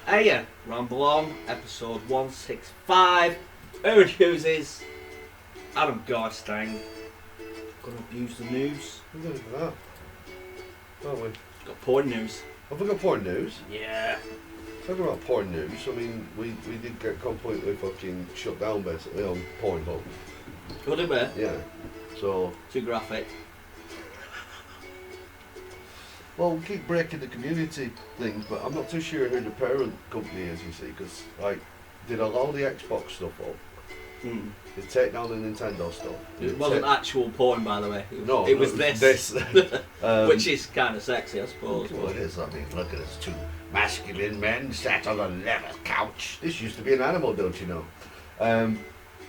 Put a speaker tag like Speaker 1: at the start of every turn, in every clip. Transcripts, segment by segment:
Speaker 1: Hiya, Ramble On, episode 165. Who accuses Adam Gorstang gonna abuse the news?
Speaker 2: We're going for that, aren't we?
Speaker 1: Got porn news.
Speaker 2: Have we got porn news?
Speaker 1: Yeah.
Speaker 2: Talking about porn news, I mean, we did get completely fucking shut down basically on Pornhub.
Speaker 1: What did we?
Speaker 2: Yeah. So,
Speaker 1: Too graphic.
Speaker 2: well, we keep breaking the community things, but I'm not too sure who the parent company is, you see, because, like, they'd allow the Xbox stuff up, they'd take down the Nintendo stuff.
Speaker 1: It wasn't actual porn, by the way. It was this. Which is kind of sexy, I suppose.
Speaker 2: Well, it is. I mean, look at us, two masculine men sat on a leather couch. This used to be an animal, don't you know?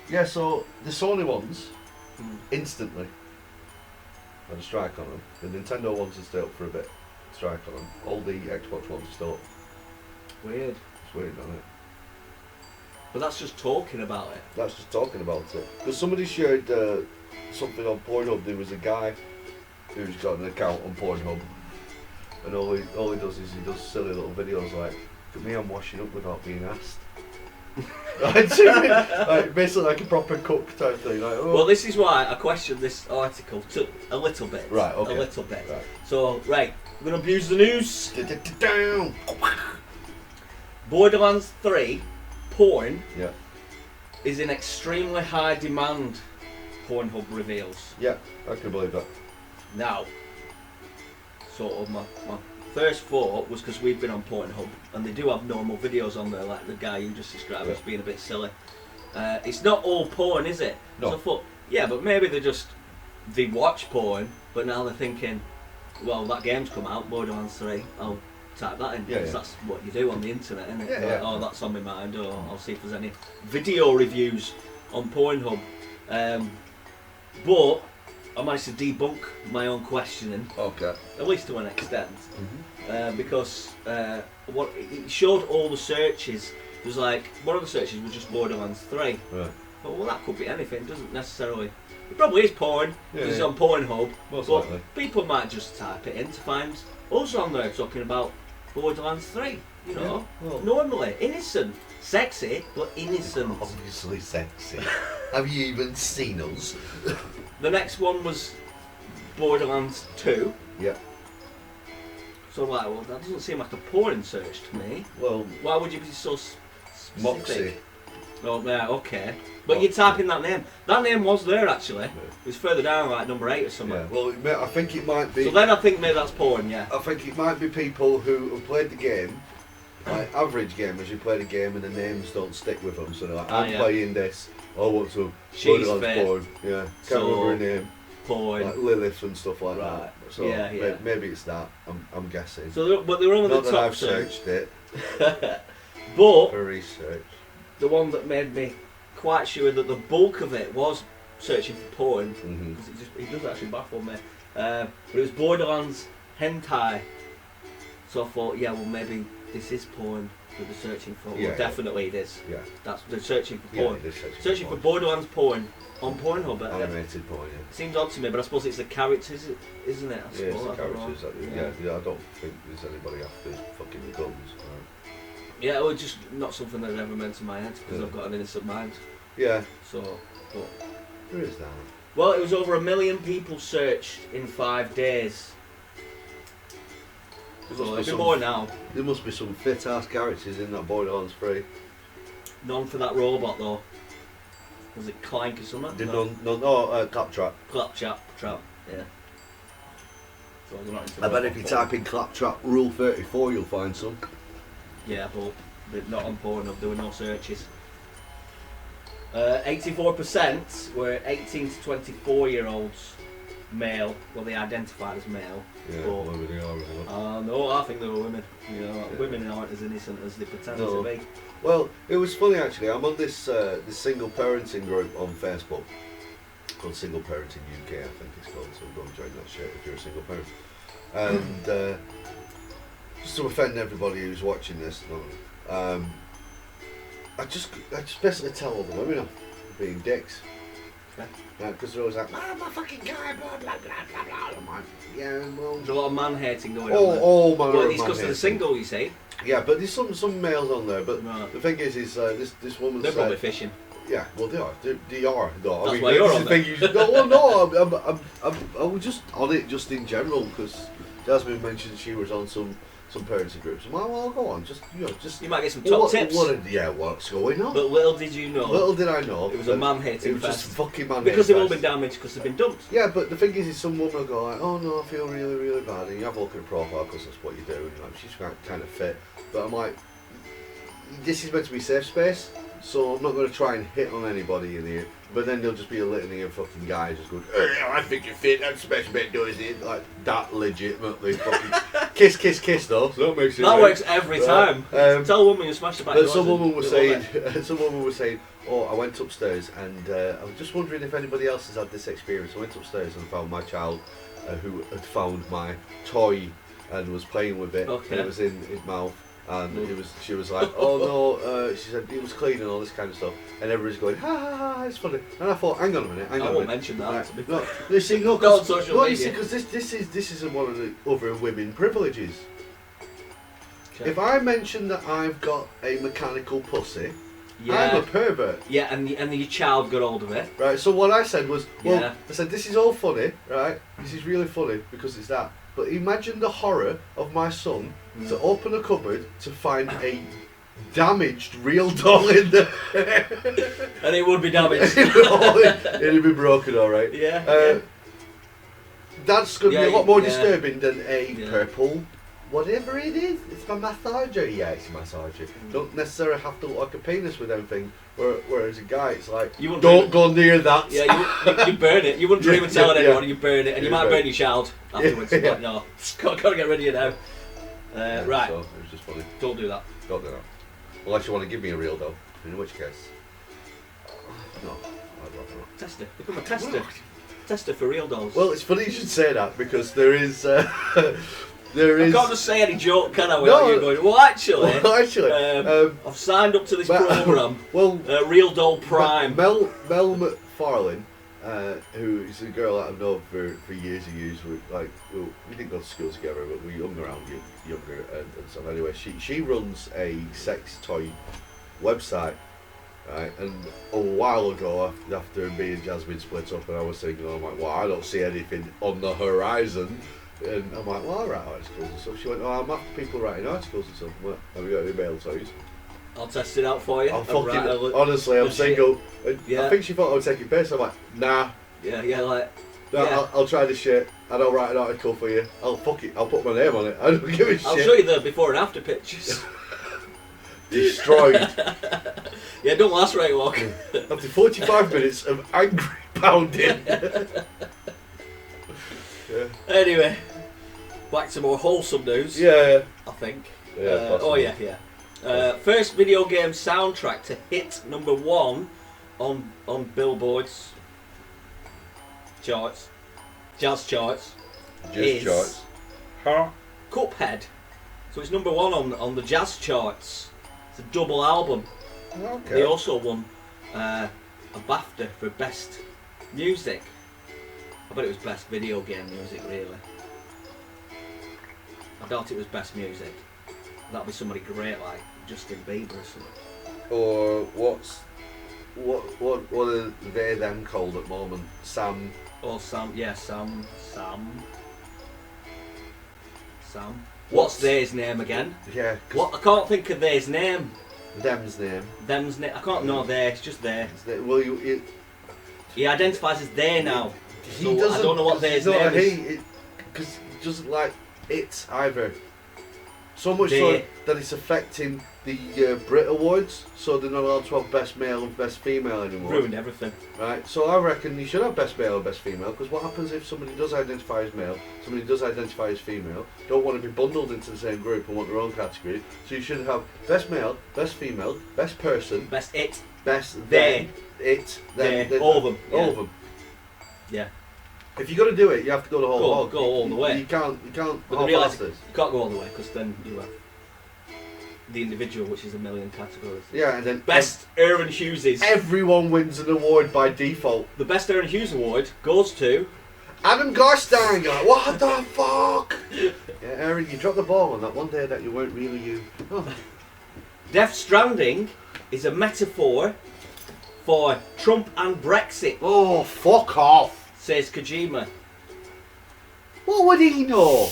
Speaker 2: Yeah, so the Sony ones, instantly, had a strike on them. The Nintendo ones are still up for a bit, strike on them. All the Xbox ones are still up.
Speaker 1: Weird.
Speaker 2: It's weird, isn't it?
Speaker 1: But that's just talking about it.
Speaker 2: That's just talking about it. Because somebody shared something on Pornhub. There was a guy who's got an account on Pornhub, and all he does is he does silly little videos like, "Look at me, I'm washing up without being asked." Like, basically like a proper cook type thing. Like, oh.
Speaker 1: Well, this is why I questioned this article a little bit.
Speaker 2: Right, okay.
Speaker 1: A little bit.
Speaker 2: Right.
Speaker 1: So, right, we're going to abuse the news.
Speaker 2: Down.
Speaker 1: Borderlands 3 porn
Speaker 2: Yeah.
Speaker 1: is in extremely high demand, Pornhub reveals.
Speaker 2: Yeah, I can believe that.
Speaker 1: Now, sort of my first thought was because we've been on Pornhub and they do have normal videos on there, like the guy you just described as being a bit silly. It's not all porn, is it?
Speaker 2: No.
Speaker 1: So I thought, yeah, but maybe they watch porn, but now they're thinking, well, that game's come out, Borderlands 3, I'll type that in, because that's what you do on the internet, isn't it?
Speaker 2: Yeah,
Speaker 1: Like,
Speaker 2: yeah.
Speaker 1: oh, that's on my mind, or I'll see if there's any video reviews on Pornhub. But I managed to debunk my own questioning,
Speaker 2: Okay.
Speaker 1: at least to an extent, because what it showed all the searches. It was like, one of the searches was just Borderlands 3.
Speaker 2: Right.
Speaker 1: But well, that could be anything. It doesn't necessarily. It probably is porn because it's on Pornhub.
Speaker 2: Most
Speaker 1: but
Speaker 2: likely.
Speaker 1: people might just type it in to find us on there talking about Borderlands 3. You know, normally innocent, sexy, but innocent.
Speaker 2: Obviously sexy. Have you even seen us?
Speaker 1: The next one was Borderlands 2.
Speaker 2: Yeah.
Speaker 1: So like, well, that doesn't seem like a porn search to me.
Speaker 2: Well,
Speaker 1: Why would you be so specific?
Speaker 2: Moxie.
Speaker 1: Oh, yeah, okay. But you type in that name. That name was there actually. It was further down, like number 8 or something.
Speaker 2: Yeah. Well, I think it might be.
Speaker 1: So then I think maybe that's porn, yeah.
Speaker 2: I think it might be people who have played the game, like average gamers who play the game and the names don't stick with them. So they're like, I'm playing this. Oh, what's up?
Speaker 1: She's
Speaker 2: Borderlands
Speaker 1: fit.
Speaker 2: porn. Yeah. Can't
Speaker 1: So,
Speaker 2: remember her name.
Speaker 1: Porn.
Speaker 2: Like Lilith and stuff like
Speaker 1: Right.
Speaker 2: that. So
Speaker 1: Yeah.
Speaker 2: maybe it's that. I'm guessing.
Speaker 1: So, but they were only
Speaker 2: Not
Speaker 1: the
Speaker 2: that
Speaker 1: top
Speaker 2: I've
Speaker 1: search.
Speaker 2: searched it
Speaker 1: But
Speaker 2: for research.
Speaker 1: the one that made me quite sure that the bulk of it was searching for porn,
Speaker 2: Mm-hmm.
Speaker 1: because it does actually baffle me. But it was Borderlands hentai. So I thought, yeah, well maybe this is porn that they're searching for.
Speaker 2: Yeah,
Speaker 1: Well, definitely it is.
Speaker 2: Yeah.
Speaker 1: They're searching for
Speaker 2: Yeah,
Speaker 1: porn.
Speaker 2: it is
Speaker 1: Searching for
Speaker 2: porn.
Speaker 1: Borderlands porn on Pornhub.
Speaker 2: Animated porn, yeah.
Speaker 1: It seems odd to me, but I suppose it's the characters, isn't it? I
Speaker 2: Yeah, it's
Speaker 1: suppose,
Speaker 2: the
Speaker 1: I don't know.
Speaker 2: characters. Yeah, I don't think there's anybody after fucking guns.
Speaker 1: Yeah, well, just not something that ever meant to my head because
Speaker 2: Yeah.
Speaker 1: I've got an innocent mind.
Speaker 2: Yeah,
Speaker 1: So, but
Speaker 2: there is that.
Speaker 1: well, it was over 1 million people searched in 5 days. So
Speaker 2: must be
Speaker 1: it'll be
Speaker 2: some-
Speaker 1: more now.
Speaker 2: There must be some fit ass characters in that Borderlands 3.
Speaker 1: None for that robot though. Was it Clank or something?
Speaker 2: Did
Speaker 1: No.
Speaker 2: Claptrap.
Speaker 1: Claptrap, yeah. So they're not into
Speaker 2: I bet
Speaker 1: robot
Speaker 2: if you
Speaker 1: porn.
Speaker 2: type in Claptrap Rule 34, you'll find some.
Speaker 1: Yeah, but they're not on Pornhub. There were no searches. 84% were 18 to 24-year-olds, male. Well, they identified as male.
Speaker 2: Yeah,
Speaker 1: But-
Speaker 2: whatever they are, really.
Speaker 1: No, I think they were women. You know,
Speaker 2: Yeah.
Speaker 1: women aren't as innocent as they pretend
Speaker 2: No.
Speaker 1: to be.
Speaker 2: Well, it was funny actually. I'm on this single parenting group on Facebook called Single Parenting UK, I think it's called. So go and join that shit if you're a single parent. And just to offend everybody who's watching this, I just basically tell all the women off for being dicks.
Speaker 1: Okay.
Speaker 2: Because they're always like, I'm a fucking guy, blah, blah, blah, blah, blah. I'm like, yeah, well...
Speaker 1: There's a lot of man-hating going on
Speaker 2: Oh,
Speaker 1: there.
Speaker 2: oh, my
Speaker 1: Well, it's because they're single, you see.
Speaker 2: Yeah, but there's some males on there, but
Speaker 1: Right.
Speaker 2: the thing is this woman
Speaker 1: They're
Speaker 2: said...
Speaker 1: probably fishing.
Speaker 2: Yeah, well, they are. They are. No,
Speaker 1: That's why you're on there.
Speaker 2: I was just on it just in general, because Jasmine mentioned she was on some parenting groups. I'm like, well, go on, just
Speaker 1: You might get some top tips.
Speaker 2: What's going on?
Speaker 1: But little did you know.
Speaker 2: Little did I know.
Speaker 1: It was a man-hating
Speaker 2: It was
Speaker 1: fest.
Speaker 2: just fucking man-hating
Speaker 1: Because they've all
Speaker 2: fest.
Speaker 1: been damaged because they've been dumped.
Speaker 2: Yeah, but the thing is some woman will go like, oh no, I feel really, really bad, and you have a look at her profile because that's what you do, and like, she's kind of fit. But I'm like, this is meant to be safe space, so I'm not going to try and hit on anybody in here. But then there'll just be a litany of fucking guys just going, hey, I think you're fit, that's the best bit does it. Like, that legitimately fucking kiss though, so that makes it
Speaker 1: That
Speaker 2: right.
Speaker 1: works every time. Tell a woman you smashed the back
Speaker 2: But
Speaker 1: doors
Speaker 2: some woman was
Speaker 1: and
Speaker 2: saying, oh, I went upstairs and I was just wondering if anybody else has had this experience. I went upstairs and found my child who had found my toy and was playing with it.
Speaker 1: Okay.
Speaker 2: And it was in his mouth. And she was like, oh no, she said it was clean and all this kind of stuff. And everybody's going, ha ha ha, it's funny. And I thought, hang on a minute.
Speaker 1: I won't mention that.
Speaker 2: Right. No, you see, no,
Speaker 1: Not on social media.
Speaker 2: because this is one of the other women privileges.
Speaker 1: Okay.
Speaker 2: If I mention that I've got a mechanical pussy,
Speaker 1: Yeah.
Speaker 2: I'm a pervert.
Speaker 1: Yeah, and your child got hold of it.
Speaker 2: Right, so what I said was, well,
Speaker 1: Yeah.
Speaker 2: I said, this is all funny, right? This is really funny because it's that. But imagine the horror of my son to open a cupboard to find a damaged real doll in there.
Speaker 1: And it would be damaged.
Speaker 2: It'd be broken, alright.
Speaker 1: Yeah.
Speaker 2: That's going to be a lot more disturbing than a
Speaker 1: Yeah.
Speaker 2: purple, whatever it is. It's my massager. Yeah, it's a massager. Don't necessarily have to look like a penis with anything. Whereas a guy, it's like,
Speaker 1: You wouldn't
Speaker 2: don't go near that.
Speaker 1: Yeah, you burn it. You wouldn't dream of telling anyone. You burn it, and you
Speaker 2: Yeah,
Speaker 1: might
Speaker 2: burn
Speaker 1: burn your child afterwards.
Speaker 2: Yeah.
Speaker 1: But no, gotta get rid of you now. Right,
Speaker 2: So it was just funny.
Speaker 1: don't do that.
Speaker 2: Don't do that. Unless you want to give me a real doll, in which case, no, I'd rather not.
Speaker 1: Tester, become a tester. Tester for real dolls.
Speaker 2: Well, it's funny you should say that because there is, there
Speaker 1: I
Speaker 2: is.
Speaker 1: can't just say any joke, can I? Without you going, well, actually, I've signed up to this program.
Speaker 2: Well,
Speaker 1: Real Doll Prime.
Speaker 2: Mel McFarlane, who is a girl that I've known for years and years. We didn't go to school together, but we hung around younger and stuff. Anyway, she runs a sex toy website. Right, and a while ago, after me and Jasmine split up, and I was thinking, I'm like, well, I don't see anything on the horizon. And I'm like, well, I write articles and stuff. She went, oh, I'm after people writing articles and stuff. Well, have you got any male toys?
Speaker 1: I'll test it out for you.
Speaker 2: Honestly, I'm single.
Speaker 1: Yeah.
Speaker 2: I think she thought I would take it piss. I'm like, nah.
Speaker 1: Yeah, like.
Speaker 2: No,
Speaker 1: Yeah.
Speaker 2: I'll try this shit and I'll write an article for you. I'll put my name on it. I don't give a shit.
Speaker 1: I'll show you the before and after pictures.
Speaker 2: Destroyed.
Speaker 1: Yeah, don't last very long.
Speaker 2: After 45 minutes of angry pounding. Yeah.
Speaker 1: Anyway, back to more wholesome news.
Speaker 2: Yeah.
Speaker 1: I think.
Speaker 2: Yeah,
Speaker 1: Oh yeah. First video game soundtrack to hit #1 on Billboard's charts, jazz charts.
Speaker 2: Just charts.
Speaker 1: Cuphead. So it's #1 on the jazz charts. It's a double album.
Speaker 2: Okay.
Speaker 1: They also won a BAFTA for best music. I bet it was best video game music, really. I doubt it was best music. That'd be somebody great like Justin Bieber or something.
Speaker 2: Or what are they them called at the moment? Sam.
Speaker 1: Or Sam. What's theirs name again?
Speaker 2: Yeah.
Speaker 1: What? I can't think of theirs name.
Speaker 2: Them's name.
Speaker 1: Them's name. I can't know there. It's just there.
Speaker 2: Well,
Speaker 1: He identifies as they now.
Speaker 2: he
Speaker 1: So
Speaker 2: doesn't.
Speaker 1: I don't know what theirs
Speaker 2: no,
Speaker 1: name is.
Speaker 2: Because he doesn't like it either. So much
Speaker 1: They.
Speaker 2: so that it's affecting the Brit Awards, so they're not allowed to have best male and best female anymore.
Speaker 1: Ruined everything.
Speaker 2: Right, so I reckon you should have best male and best female, because what happens if somebody does identify as male, somebody does identify as female, don't want to be bundled into the same group and want their own category, so you should have best male, best female, best person,
Speaker 1: Best it.
Speaker 2: best
Speaker 1: They. All of them.
Speaker 2: All
Speaker 1: Yeah.
Speaker 2: of them.
Speaker 1: Yeah.
Speaker 2: If you're going to do it, you have to go the whole hog.
Speaker 1: Go all the way.
Speaker 2: You can't
Speaker 1: But the reality,
Speaker 2: half-ass this.
Speaker 1: you can't go all the way because then you the individual, which is a million categories.
Speaker 2: Yeah, and then
Speaker 1: Best Aaron Hugheses.
Speaker 2: everyone wins an award by default.
Speaker 1: The Best Aaron Hughes award goes to
Speaker 2: Adam Garstein. What the fuck? Yeah, Aaron, you dropped the ball on that one day that you weren't really you. Oh.
Speaker 1: Death Stranding is a metaphor for Trump and Brexit,
Speaker 2: Oh, fuck off.
Speaker 1: says Kojima.
Speaker 2: What would he know?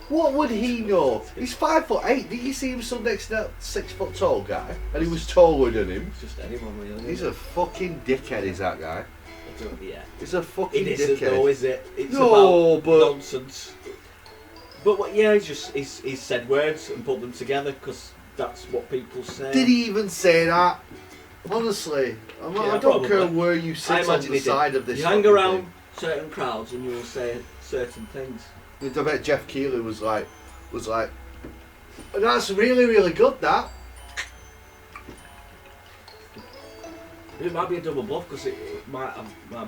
Speaker 2: What would he know? He's 5'8". Did you see him stood next to that 6 foot tall guy? And he was taller than him.
Speaker 1: It's just anyone really.
Speaker 2: He's a fucking dickhead, is that guy?
Speaker 1: Yeah.
Speaker 2: He's a fucking
Speaker 1: It
Speaker 2: dickhead.
Speaker 1: isn't though, is it? It's
Speaker 2: No,
Speaker 1: about
Speaker 2: but-
Speaker 1: nonsense. But what? Yeah, he's said words and put them together because that's what people say.
Speaker 2: Did he even say that? Honestly, I don't
Speaker 1: probably.
Speaker 2: care where you
Speaker 1: I
Speaker 2: sit on
Speaker 1: imagine
Speaker 2: the
Speaker 1: he
Speaker 2: side
Speaker 1: did.
Speaker 2: of this.
Speaker 1: You hang
Speaker 2: fucking
Speaker 1: around certain crowds and you will say certain things.
Speaker 2: thing. I bet Jeff Keighley was like, that's really, really good. That.
Speaker 1: It might be a double bluff because it might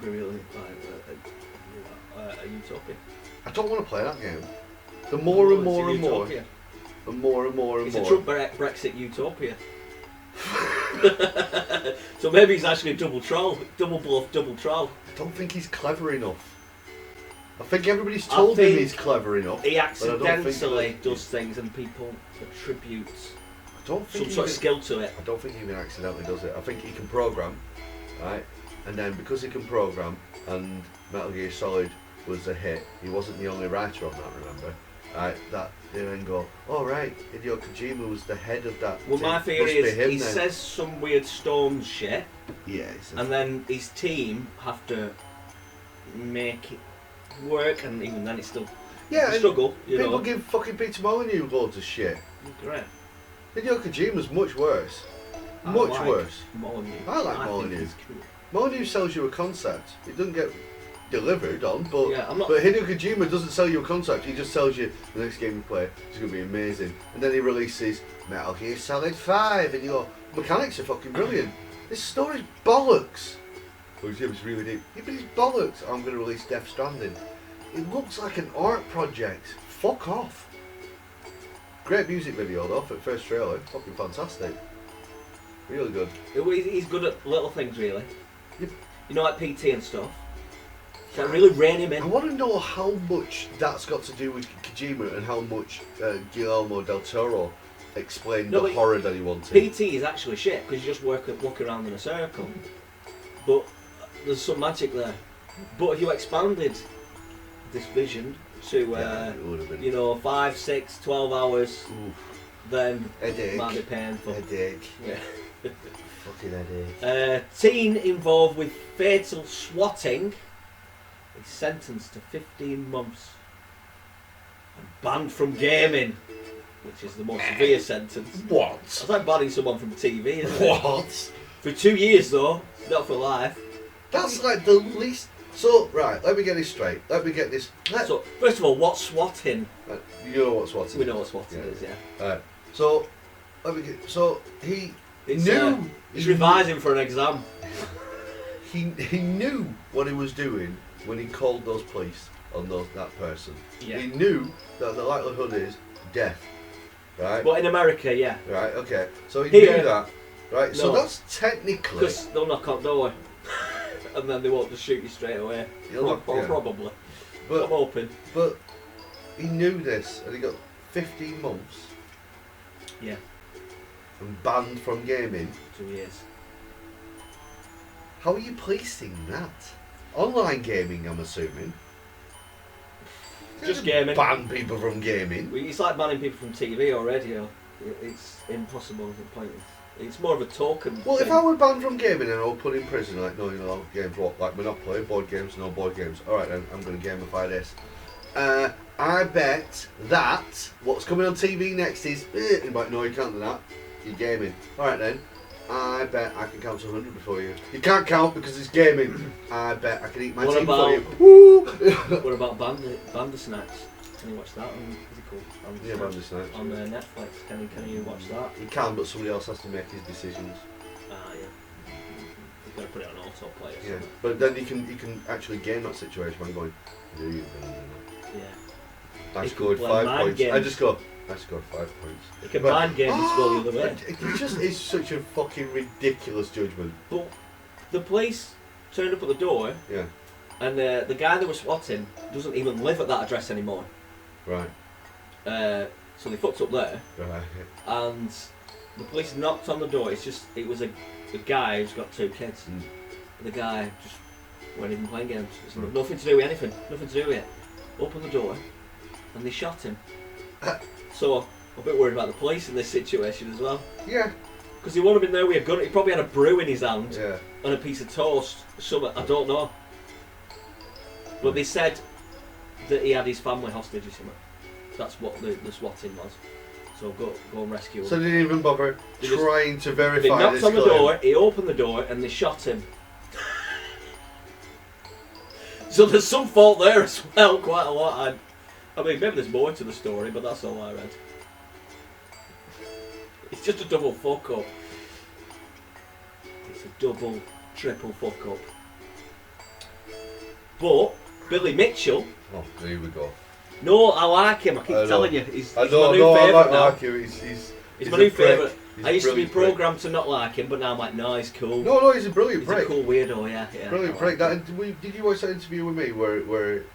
Speaker 1: be really like a utopia.
Speaker 2: I don't want to play that game. The more and more and more, and more and more and
Speaker 1: It's
Speaker 2: more.
Speaker 1: a Trump Brexit utopia. So maybe he's actually a double troll, double bluff, double troll.
Speaker 2: I don't think he's clever enough. I think everybody's told him he's clever enough.
Speaker 1: He
Speaker 2: but I don't think
Speaker 1: accidentally does things and people attribute
Speaker 2: I don't think
Speaker 1: some sort of skill to it.
Speaker 2: I don't think he even accidentally does it. I think he can program, right? And then because he can program, and Metal Gear Solid was a hit, he wasn't the only writer on that, remember? Right, that they then go, oh right, Hideo Kojima was the head of that.
Speaker 1: Well,
Speaker 2: team.
Speaker 1: my theory
Speaker 2: Must be
Speaker 1: is
Speaker 2: him
Speaker 1: he
Speaker 2: then."
Speaker 1: says some weird storm shit,
Speaker 2: Yeah, he says
Speaker 1: and then his team have to make it work, and even then it's still
Speaker 2: yeah,
Speaker 1: a
Speaker 2: and
Speaker 1: struggle. You
Speaker 2: people
Speaker 1: know,
Speaker 2: give fucking Peter Molyneux loads of shit.
Speaker 1: correct.
Speaker 2: Hideo Kojima's much worse.
Speaker 1: I
Speaker 2: Much
Speaker 1: like
Speaker 2: worse.
Speaker 1: Molyneux.
Speaker 2: I like
Speaker 1: think
Speaker 2: Molyneux.
Speaker 1: he's cool.
Speaker 2: Molyneux sells you a concept. It doesn't get delivered on, but
Speaker 1: Yeah, I'm not.
Speaker 2: but Hideo Kojima doesn't sell you a concept. He just tells you the next game you play is going to be amazing, and then he releases Metal Gear Solid 5, and you go, mechanics are fucking brilliant. This story's bollocks. Oh, yeah, it's really deep. Yeah, but it's bollocks. I'm going to release Death Stranding. It looks like an art project. Fuck off. Great music video though for the first trailer. Fucking fantastic. Really good.
Speaker 1: He's good at little things, really.
Speaker 2: Yep.
Speaker 1: You know, like PT and stuff. So really rein him
Speaker 2: I
Speaker 1: in.
Speaker 2: want to know how much that's got to do with Kojima and how much Guillermo del Toro explained
Speaker 1: No,
Speaker 2: the
Speaker 1: but
Speaker 2: horror that he wanted.
Speaker 1: PT is actually shit because you just walk around in a circle. But there's some magic there. But if you expanded this vision to,
Speaker 2: Yeah, it would have been.
Speaker 1: you know, 5, 6, 12 hours,
Speaker 2: Oof.
Speaker 1: then
Speaker 2: Headache.
Speaker 1: it might be painful.
Speaker 2: Headache.
Speaker 1: Yeah.
Speaker 2: Fucking headache.
Speaker 1: Teen involved with fatal swatting is sentenced to 15 months and banned from gaming, which is the most severe sentence.
Speaker 2: What?
Speaker 1: It's like banning someone from TV, isn't it?
Speaker 2: What?
Speaker 1: For 2 years though, not for life.
Speaker 2: That's like the least. So, right, let me get this straight. Let me get this.
Speaker 1: So, first of all, what's swatting?
Speaker 2: You know what swatting
Speaker 1: We
Speaker 2: is.
Speaker 1: know what swatting is, yeah.
Speaker 2: Alright. So, let me get. So, he
Speaker 1: It's,
Speaker 2: knew.
Speaker 1: he's revising for an exam.
Speaker 2: He knew what he was doing when he called those police on that person.
Speaker 1: Yeah.
Speaker 2: He knew that the likelihood is death. Right?
Speaker 1: But in America, yeah.
Speaker 2: Right, okay. So he
Speaker 1: Here-
Speaker 2: knew that. Right, so
Speaker 1: No.
Speaker 2: that's technically.
Speaker 1: Because they'll knock on the door and then they won't just shoot you straight away.
Speaker 2: He'll knock-
Speaker 1: Or
Speaker 2: yeah.
Speaker 1: probably.
Speaker 2: But,
Speaker 1: I'm hoping.
Speaker 2: but he knew this and he got 15 months
Speaker 1: Yeah,
Speaker 2: and banned from gaming.
Speaker 1: 2 years.
Speaker 2: How are you policing that? Online gaming, I'm assuming.
Speaker 1: Just gaming.
Speaker 2: Ban people from gaming.
Speaker 1: Well, it's like banning people from TV or radio. It's impossible, it's pointless. It's more of a token.
Speaker 2: Well, if
Speaker 1: thing.
Speaker 2: I were banned from gaming and I were put in prison, like, no, you know, games, what? Like, Monopoly, board games, no board games. Alright then, I'm going to gamify this. I bet that what's coming on TV next is, you're like, no, you can't do that. You're gaming. Alright then, I bet I can count to 100 before you. You can't count because it's gaming. I bet I can eat my
Speaker 1: What
Speaker 2: team before
Speaker 1: about-
Speaker 2: you. Woo!
Speaker 1: What about Bandersnatch? Can you watch that on, what's it called?
Speaker 2: Yeah, Bandersnatch.
Speaker 1: On Netflix. Can you watch that?
Speaker 2: You can, but somebody else has to make his decisions.
Speaker 1: Ah, yeah. You've got to put it on autoplay or
Speaker 2: Yeah,
Speaker 1: something.
Speaker 2: but then you can actually game that situation by going, do you?
Speaker 1: Yeah.
Speaker 2: I
Speaker 1: He
Speaker 2: scored
Speaker 1: can play
Speaker 2: 5
Speaker 1: mind
Speaker 2: points.
Speaker 1: games.
Speaker 2: I scored 5 points.
Speaker 1: He can
Speaker 2: But-
Speaker 1: mind games and score the other way.
Speaker 2: It just is such a fucking ridiculous judgment.
Speaker 1: But the police turned up at the door,
Speaker 2: Yeah.
Speaker 1: and the guy that was swatting doesn't even live at that address anymore.
Speaker 2: Right.
Speaker 1: So they fucked up there,
Speaker 2: Right.
Speaker 1: and the police knocked on the door. It was a guy who's got 2 kids.
Speaker 2: Mm.
Speaker 1: The guy just weren't even playing games. It's
Speaker 2: Right.
Speaker 1: nothing to do with anything. Nothing to do with it. Opened the door, and they shot him. So I'm a bit worried about the police in this situation as well,
Speaker 2: Yeah.
Speaker 1: because he wouldn't have been there with a gun. He probably had a brew in his hand
Speaker 2: Yeah.
Speaker 1: and a piece of toast. Something I don't know. But they said that he had his family hostage or something. That's what the swatting was. So go and rescue him.
Speaker 2: So they didn't even bother
Speaker 1: They just-
Speaker 2: trying to
Speaker 1: They
Speaker 2: verify
Speaker 1: knocked
Speaker 2: this
Speaker 1: on the
Speaker 2: claim.
Speaker 1: door, he opened the door, and they shot him. So there's some fault there as well, quite a lot. I mean, maybe there's more to the story, but that's all I read. It's just a double fuck up. It's a double, triple fuck up. But Billy Mitchell,
Speaker 2: Oh, here we go.
Speaker 1: no, I like him. I keep
Speaker 2: I know.
Speaker 1: telling you, he's
Speaker 2: I
Speaker 1: my
Speaker 2: know,
Speaker 1: new
Speaker 2: no, I
Speaker 1: favourite now.
Speaker 2: like him.
Speaker 1: He's my new
Speaker 2: a prick.
Speaker 1: favourite.
Speaker 2: He's
Speaker 1: I used to be
Speaker 2: brilliant prick.
Speaker 1: programmed to not like him, but now I'm like, no, he's cool.
Speaker 2: No, he's a brilliant
Speaker 1: He's
Speaker 2: prick.
Speaker 1: a cool weirdo, yeah.
Speaker 2: Brilliant
Speaker 1: I
Speaker 2: prick.
Speaker 1: like him.
Speaker 2: Did you watch that interview with me where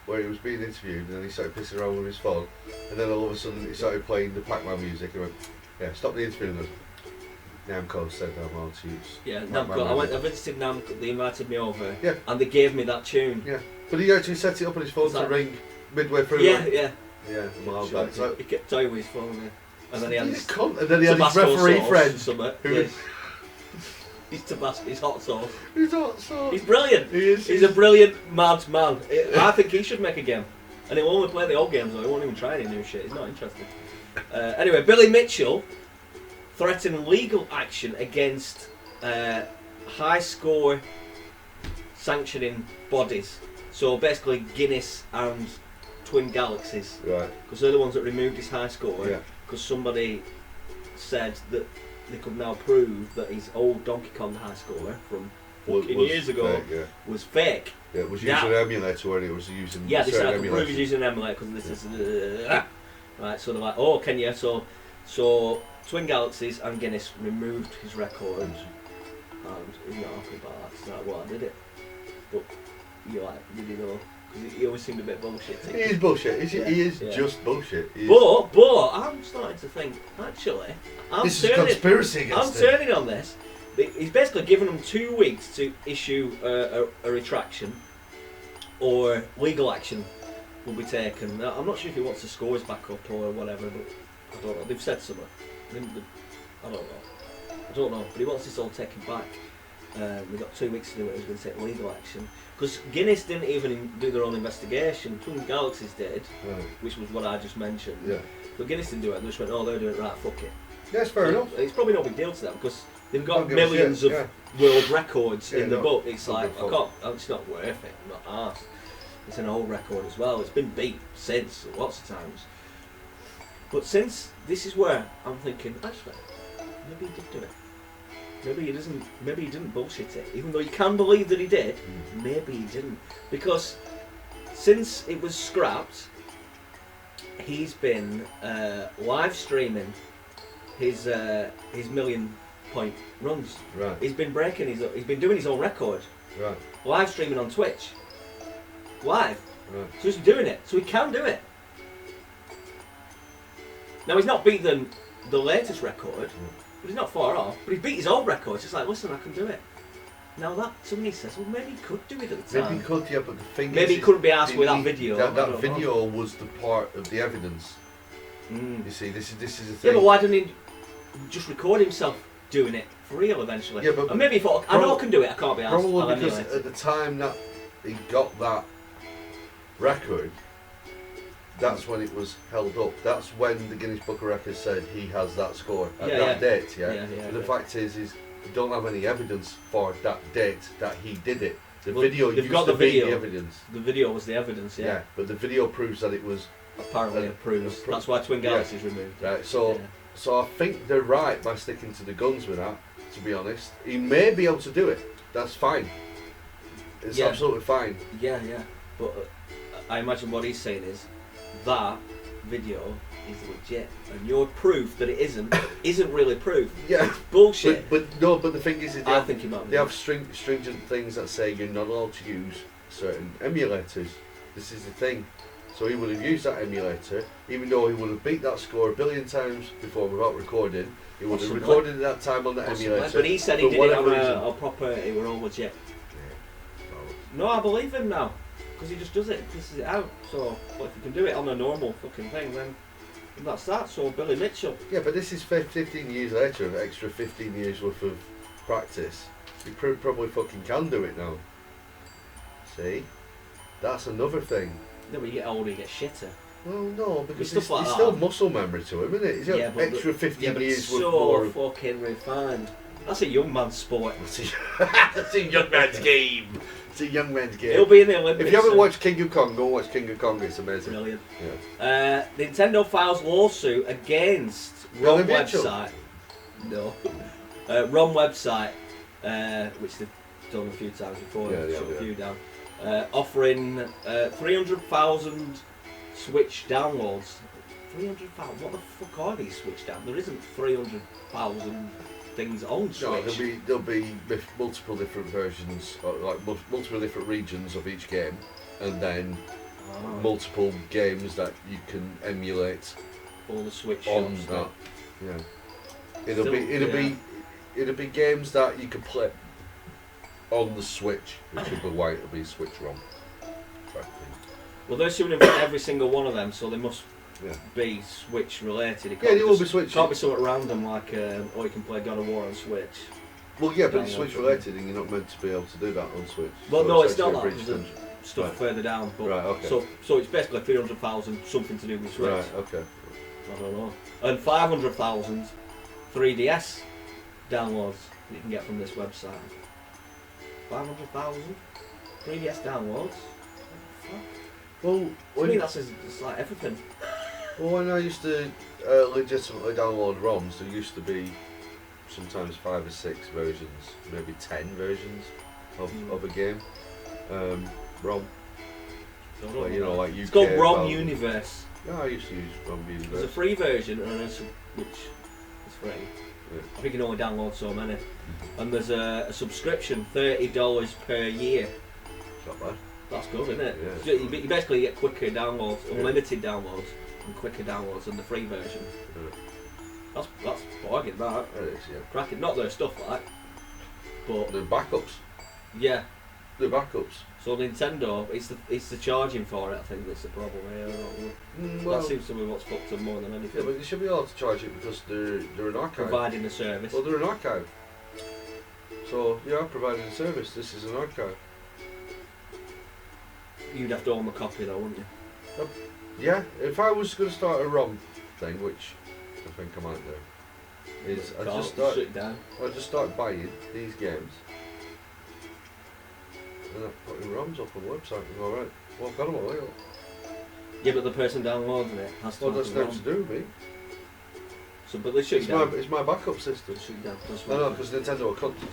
Speaker 2: he was being interviewed and then he started pissing around with his phone and then all of a sudden he started playing the Pac-Man music and went, yeah, stop the interview and goes, Namco said I'm on to use.
Speaker 1: Yeah,
Speaker 2: Pac-Man
Speaker 1: Namco. I
Speaker 2: music."
Speaker 1: visited Namco. They invited me over,
Speaker 2: Yeah.
Speaker 1: and they gave me that tune.
Speaker 2: Yeah, but he actually set it up on his phone
Speaker 1: Is
Speaker 2: to
Speaker 1: that-
Speaker 2: ring midway through.
Speaker 1: Yeah,
Speaker 2: like,
Speaker 1: yeah.
Speaker 2: yeah, a while
Speaker 1: Sure,
Speaker 2: back. So,
Speaker 1: he kept toying with his phone, yeah. And then he had
Speaker 2: he's
Speaker 1: his
Speaker 2: a cunt. And then he had his
Speaker 1: Tabasco
Speaker 2: referee
Speaker 1: sauce
Speaker 2: friend.
Speaker 1: or something.
Speaker 2: who
Speaker 1: Yeah.
Speaker 2: was-
Speaker 1: His Tabasco, his hot sauce.
Speaker 2: He's not so.
Speaker 1: He's brilliant.
Speaker 2: He is.
Speaker 1: He's a brilliant mad man. I think he should make a game. And he'll only play the old games though, he won't even try any new shit, he's not interested. Anyway, Billy Mitchell threatened legal action against high score sanctioning bodies. So basically Guinness and Twin Galaxies.
Speaker 2: Right.
Speaker 1: Because they're the ones that removed his high score.
Speaker 2: Yeah.
Speaker 1: Because somebody said that they could now prove that his old Donkey Kong high score from fucking
Speaker 2: Was
Speaker 1: years ago
Speaker 2: fake, yeah.
Speaker 1: was fake.
Speaker 2: Yeah, it was
Speaker 1: Yeah.
Speaker 2: using an emulator when it was using.
Speaker 1: Yeah, they said I
Speaker 2: certain
Speaker 1: could prove
Speaker 2: emulators.
Speaker 1: he's using an emulator because this is right. So they're like, oh, can you? So Twin Galaxies and Guinness removed his record, and he's not happy about that. He's like, well, I did it, but you're like, did you know? Because he always seemed a bit bullshit.
Speaker 2: He is bullshit. He is
Speaker 1: Yeah.
Speaker 2: just bullshit. He is.
Speaker 1: But I'm starting to think actually,
Speaker 2: This is a conspiracy
Speaker 1: I'm
Speaker 2: against him.
Speaker 1: turning on this. He's basically given them 2 weeks to issue a retraction, or legal action will be taken. Now, I'm not sure if he wants the scores back up or whatever, but I don't know. They've said something. I don't know. But he wants this all taken back. They've got 2 weeks to do it. He's going to take legal action. Because Guinness didn't even do their own investigation. Twin Galaxies did,
Speaker 2: Right.
Speaker 1: which was what I just mentioned.
Speaker 2: Yeah.
Speaker 1: But Guinness didn't do it. They just went, oh, they're doing it right, fuck it.
Speaker 2: Yes, fair enough.
Speaker 1: It's probably no big deal to them because they've got
Speaker 2: Don't give a
Speaker 1: millions
Speaker 2: shit,
Speaker 1: of
Speaker 2: yeah.
Speaker 1: world records
Speaker 2: Yeah,
Speaker 1: in the
Speaker 2: no,
Speaker 1: book. It's
Speaker 2: don't
Speaker 1: like,
Speaker 2: give a
Speaker 1: I can't, it's not worth it. I'm not arsed. It's an old record as well. It's been beat since, lots of times. But since, this is where I'm thinking, actually, maybe he did do it. Maybe he didn't bullshit it. Even though you can believe that he did, maybe he didn't. Because since it was scrapped, he's been live streaming his million point runs.
Speaker 2: Right.
Speaker 1: He's been doing his own record,
Speaker 2: Right.
Speaker 1: live streaming on Twitch. Live.
Speaker 2: Right.
Speaker 1: So he's doing it. So he can do it. Now he's not beaten the latest record, but he's not far off. But he beat his old record. It's just like, listen, I can do it. Now that somebody says, well, maybe he could do it at the time.
Speaker 2: Maybe he could, yeah, but the thing
Speaker 1: Maybe
Speaker 2: is,
Speaker 1: he couldn't be asked with that
Speaker 2: he-
Speaker 1: video. I
Speaker 2: That
Speaker 1: don't know.
Speaker 2: video was the part of the evidence.
Speaker 1: Mm.
Speaker 2: You see, this is the
Speaker 1: Yeah,
Speaker 2: thing.
Speaker 1: but why didn't he just record himself doing it for real eventually?
Speaker 2: Yeah, but-
Speaker 1: and maybe he thought, I know I can do it. I can't be asked.
Speaker 2: Probably
Speaker 1: I'll
Speaker 2: because
Speaker 1: emulate
Speaker 2: at
Speaker 1: it.
Speaker 2: the time that he got that record, that's when it was held up. That's when the Guinness Book of Records said he has that score at
Speaker 1: Yeah,
Speaker 2: that
Speaker 1: yeah.
Speaker 2: date. Yeah.
Speaker 1: Yeah,
Speaker 2: But the
Speaker 1: yeah.
Speaker 2: fact is we don't have any evidence for that date that he did it. The
Speaker 1: Well,
Speaker 2: video
Speaker 1: they've
Speaker 2: used
Speaker 1: got
Speaker 2: to
Speaker 1: the
Speaker 2: be
Speaker 1: video.
Speaker 2: the evidence.
Speaker 1: The video was the evidence.
Speaker 2: Yeah.
Speaker 1: Yeah.
Speaker 2: But the video proves that it was
Speaker 1: Apparently it proves.
Speaker 2: pro-
Speaker 1: That's why Twin
Speaker 2: yeah.
Speaker 1: Galaxies removed.
Speaker 2: right. So,
Speaker 1: Yeah.
Speaker 2: so I think they're right by sticking to the guns with that. To be honest, he may be able to do it. That's fine. It's
Speaker 1: Yeah.
Speaker 2: absolutely fine.
Speaker 1: Yeah, yeah. But I imagine what he's saying is, that video is legit, and your proof that it isn't really proof.
Speaker 2: Yeah.
Speaker 1: Bullshit.
Speaker 2: But the thing is,
Speaker 1: I think you might be.
Speaker 2: They have stringent things that say you're not allowed to use certain emulators. This is the thing. So he would have used that emulator, even though he would have beat that score a billion times before without recording. He would have recorded at that time on the emulator.
Speaker 1: But he said he did it on a proper, it were all legit.
Speaker 2: Yeah.
Speaker 1: No, I believe him now. Because he just does it, pisses it out. So, but if you can do it on a normal fucking thing, then that's that. So, Billy Mitchell.
Speaker 2: Yeah, but this is 15 years later, of extra 15 years worth of practice. You probably fucking can do it now. See? That's another thing.
Speaker 1: Then when you get older, you get shitter.
Speaker 2: Well, no, because
Speaker 1: stuff like
Speaker 2: it's
Speaker 1: that.
Speaker 2: still muscle memory to him, isn't it? He's got extra 15
Speaker 1: but
Speaker 2: years
Speaker 1: it's
Speaker 2: worth
Speaker 1: so
Speaker 2: more of...
Speaker 1: fucking refined. That's a young man's sport.
Speaker 2: That's a young man's game. It's a young man's game.
Speaker 1: He'll be in the Olympics.
Speaker 2: If you haven't watched King of Kong, go watch King of Kong. It's amazing.
Speaker 1: Brilliant.
Speaker 2: Yeah.
Speaker 1: Nintendo files lawsuit against
Speaker 2: Billy
Speaker 1: ROM
Speaker 2: Mitchell?
Speaker 1: website. No. ROM website, which they've done a few times before.
Speaker 2: Yeah,
Speaker 1: shut a few down. Offering 300,000 Switch downloads. 300,000? What the fuck are these Switch downloads? There isn't 300,000 things on Switch.
Speaker 2: No, there'll be multiple different versions, or like multiple different regions of each game, and then multiple games that you can emulate
Speaker 1: all the Switch
Speaker 2: on
Speaker 1: shops,
Speaker 2: that. Yeah, it'll be games that you can play on the Switch, which will be why it'll be Switch ROM.
Speaker 1: Well, they're suing him for every single one of them, so they must be Switch related.
Speaker 2: Yeah, they will be Switch.
Speaker 1: Can't be something random like, oh, you can play God of War on Switch.
Speaker 2: Well, yeah, but it's Switch related, and you're not meant to be able to do that on Switch.
Speaker 1: Well,
Speaker 2: so
Speaker 1: no, it's not that. There's stuff
Speaker 2: right.
Speaker 1: further down. But
Speaker 2: right, okay.
Speaker 1: So it's basically 300,000, something to do with Switch.
Speaker 2: Right, okay.
Speaker 1: I don't know. And 500,000 3DS downloads that you can get from this website. 500,000 3DS downloads?
Speaker 2: Well,
Speaker 1: to me that's it's like everything.
Speaker 2: Well, when I used to legitimately download ROMs, there used to be sometimes 5 or 6 versions, maybe 10 versions of a game. ROM. Like, you know, like UK.
Speaker 1: It's called ROM Universe.
Speaker 2: Yeah, I used to use ROM Universe.
Speaker 1: There's a free version and which is free. Yeah. I think you can only download so many. And there's a subscription, $30 per year.
Speaker 2: Not bad.
Speaker 1: That's good, isn't it?
Speaker 2: Yeah.
Speaker 1: You basically get quicker downloads, unlimited downloads, and quicker downloads than the free version. Yeah. That's bargain, that.
Speaker 2: It is, yeah.
Speaker 1: Cracking. Not their stuff like, but
Speaker 2: the backups.
Speaker 1: Yeah.
Speaker 2: The backups.
Speaker 1: So Nintendo, it's the charging for it. I think that's the problem here. Well, that seems to be what's fucked them more than anything.
Speaker 2: Yeah, but they should be able to charge it because they're an archive.
Speaker 1: Providing a service.
Speaker 2: Well, they're an archive. So you are providing a service. This is an archive.
Speaker 1: You'd have to own the copy though, wouldn't you?
Speaker 2: Yeah, if I was going to start a ROM thing, which I think I might do, is I just start buying these games and I'm putting ROMs up on the website and go, right, well I've got them all here.
Speaker 1: Yeah, but the person downloading it has to.
Speaker 2: Well, that's nothing to do with me.
Speaker 1: So, but they shut you down.
Speaker 2: It's my backup system.
Speaker 1: Shut you down.
Speaker 2: No, because Nintendo are content.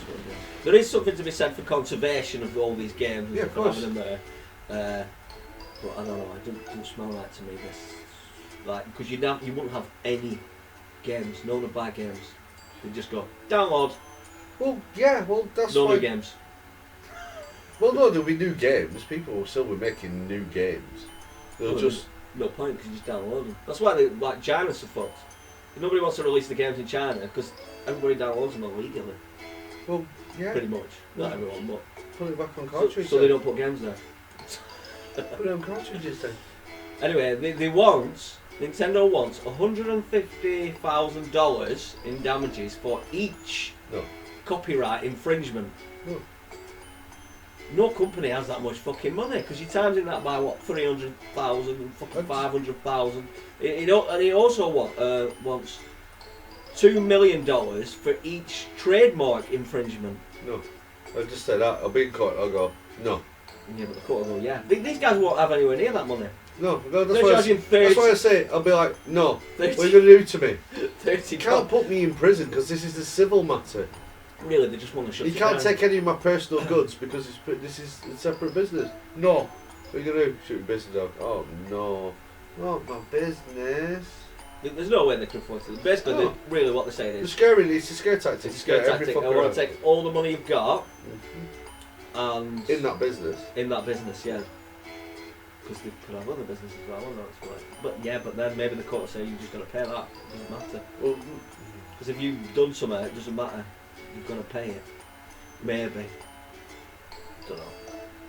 Speaker 1: There is something to be said for conservation of all these games.
Speaker 2: Yeah, of course.
Speaker 1: Having them there. But I don't know. It doesn't smell like to me this. Like, because you wouldn't have any games. No one would buy games. They'd just go download.
Speaker 2: Well, yeah. Well, that's
Speaker 1: no
Speaker 2: why.
Speaker 1: New games.
Speaker 2: Well, no, there'll be new games. People will still be making new games. They'll just
Speaker 1: no point because you just download them. That's why they like China's so fucked. Nobody wants to release the games in China because everybody downloads them illegally.
Speaker 2: Well, yeah.
Speaker 1: Pretty much. Not everyone, but
Speaker 2: put it back on cartridges.
Speaker 1: So they don't put games there.
Speaker 2: Put it on cartridges then.
Speaker 1: Anyway, Nintendo wants $150,000 in damages for each copyright infringement. No company has that much fucking money because you times in that by what 300,000 and fucking 500,000. And he also wants $2 million for each trademark infringement.
Speaker 2: No, I just say that. I'll be in court. I'll go no.
Speaker 1: Yeah, but the court will go yeah. These guys won't have anywhere near that money.
Speaker 2: No, that's why I say I'll be like no.
Speaker 1: 30,
Speaker 2: what are you going to do to me?
Speaker 1: 30
Speaker 2: You can't put me in prison because this is a civil matter.
Speaker 1: Really, they just want to shut
Speaker 2: you
Speaker 1: it
Speaker 2: can't
Speaker 1: down.
Speaker 2: take any of my personal goods because this is a separate business. No. What are you going to do? Shoot your business dog? Oh no. Not my business.
Speaker 1: There's no way they can afford to. Basically,
Speaker 2: No.
Speaker 1: really what they're saying
Speaker 2: It's
Speaker 1: is,
Speaker 2: a scare tactic.
Speaker 1: it's a scare
Speaker 2: Every
Speaker 1: tactic. I
Speaker 2: fucker
Speaker 1: want
Speaker 2: out.
Speaker 1: to take all the money you've got
Speaker 2: Mhm.
Speaker 1: and
Speaker 2: In that business.
Speaker 1: in that business, yeah. Because they could have other businesses as well, and that's like, but then maybe the court will say you just got to pay that. It doesn't matter.
Speaker 2: Well,
Speaker 1: Because if you've done something, it doesn't matter. You've got to pay it. Maybe.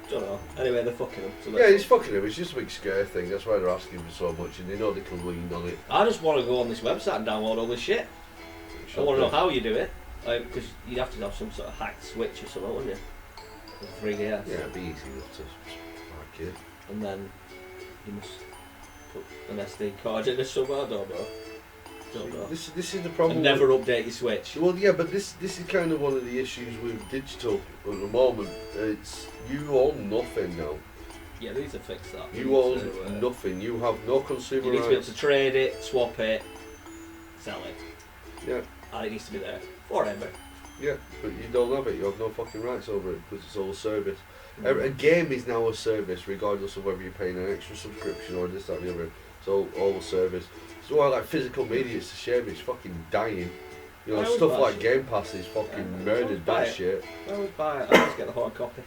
Speaker 1: Don't know. Anyway, they're fucking them. So
Speaker 2: yeah, it's fucking him. It's just a big scare thing. That's why they're asking for so much, and they know they can lean on it.
Speaker 1: I just want to go on this website and download all this shit. I want to know how you do it. Because you'd have to have some sort of hacked switch or something, wouldn't you? With 3DS.
Speaker 2: Yeah, it'd be easy enough to hack it.
Speaker 1: And then you must put an SD card in it somewhere. I don't know.
Speaker 2: This is the problem.
Speaker 1: And never update your switch.
Speaker 2: Well, yeah, but this is kind of one of the issues with digital at the moment. It's you own nothing now.
Speaker 1: Yeah, they need to fix that.
Speaker 2: You own nothing. You have no consumer
Speaker 1: You need to be able
Speaker 2: rights.
Speaker 1: to trade it, swap it, sell it.
Speaker 2: Yeah,
Speaker 1: And it needs to be there forever.
Speaker 2: yeah, but you don't have it. You have no fucking rights over it because it's all a service.
Speaker 1: Mm.
Speaker 2: A game is now a service, regardless of whether you're paying an extra subscription or this, that, and the other. It's all a service. So why like physical media, it's a shame. It's fucking dying. You know,
Speaker 1: I always
Speaker 2: stuff
Speaker 1: buy
Speaker 2: like
Speaker 1: shit.
Speaker 2: Game Pass is fucking
Speaker 1: I always
Speaker 2: murdered
Speaker 1: buy
Speaker 2: that
Speaker 1: it.
Speaker 2: shit.
Speaker 1: I always buy it. I always get the hard copy.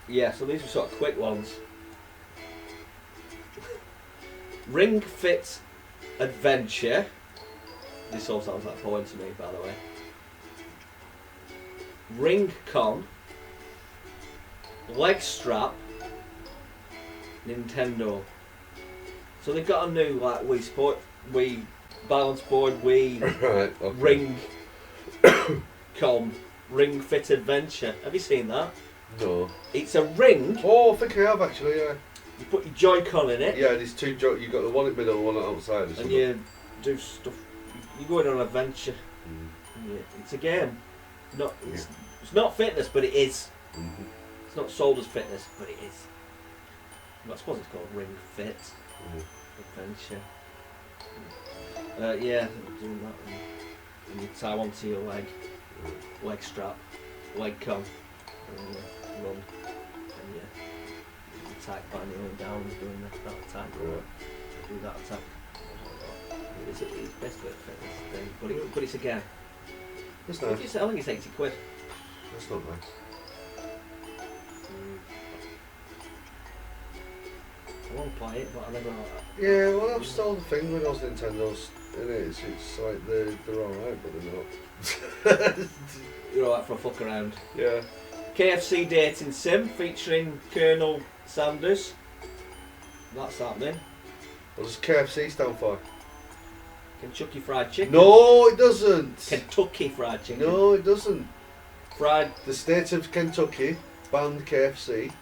Speaker 1: Yeah, so these are sort of quick ones. Ring Fit Adventure. This all sounds like porn to me, by the way. Ring Con. Leg Strap. Nintendo. So they've got a new like Wii balance board, Wii
Speaker 2: Right, okay.
Speaker 1: Ring Con Ring Fit Adventure. Have you seen that?
Speaker 2: No.
Speaker 1: It's a ring.
Speaker 2: Oh, I think I have actually, yeah.
Speaker 1: You put your Joy-Con in it,
Speaker 2: Yeah, there's two you got the one in the middle and one outside or
Speaker 1: and
Speaker 2: something.
Speaker 1: you do stuff. You go on an adventure.
Speaker 2: Mm.
Speaker 1: Yeah, it's a game. It's not fitness, but it is.
Speaker 2: Mhm.
Speaker 1: It's not sold as fitness, but it is. I suppose it's called Ring Fit Adventure. Yeah, doing that, and you tie one to your leg strap, leg con, and you run, and you attack by kneeling down and doing that attack, or do that attack. It's basically a fitness thing, but it's a game.
Speaker 2: That's
Speaker 1: I
Speaker 2: nice.
Speaker 1: think it's £80.
Speaker 2: That's not nice.
Speaker 1: I won't play it, but I never.
Speaker 2: Yeah, well, that's still the thing with those Nintendos. It's like they're alright, but they're not.
Speaker 1: You're alright for a fuck around.
Speaker 2: Yeah.
Speaker 1: KFC dating sim featuring Colonel Sanders. That's happening.
Speaker 2: What does KFC stand for?
Speaker 1: Kentucky Fried Chicken.
Speaker 2: No, it doesn't.
Speaker 1: Kentucky Fried Chicken.
Speaker 2: No, it doesn't.
Speaker 1: Fried.
Speaker 2: The state of Kentucky banned KFC,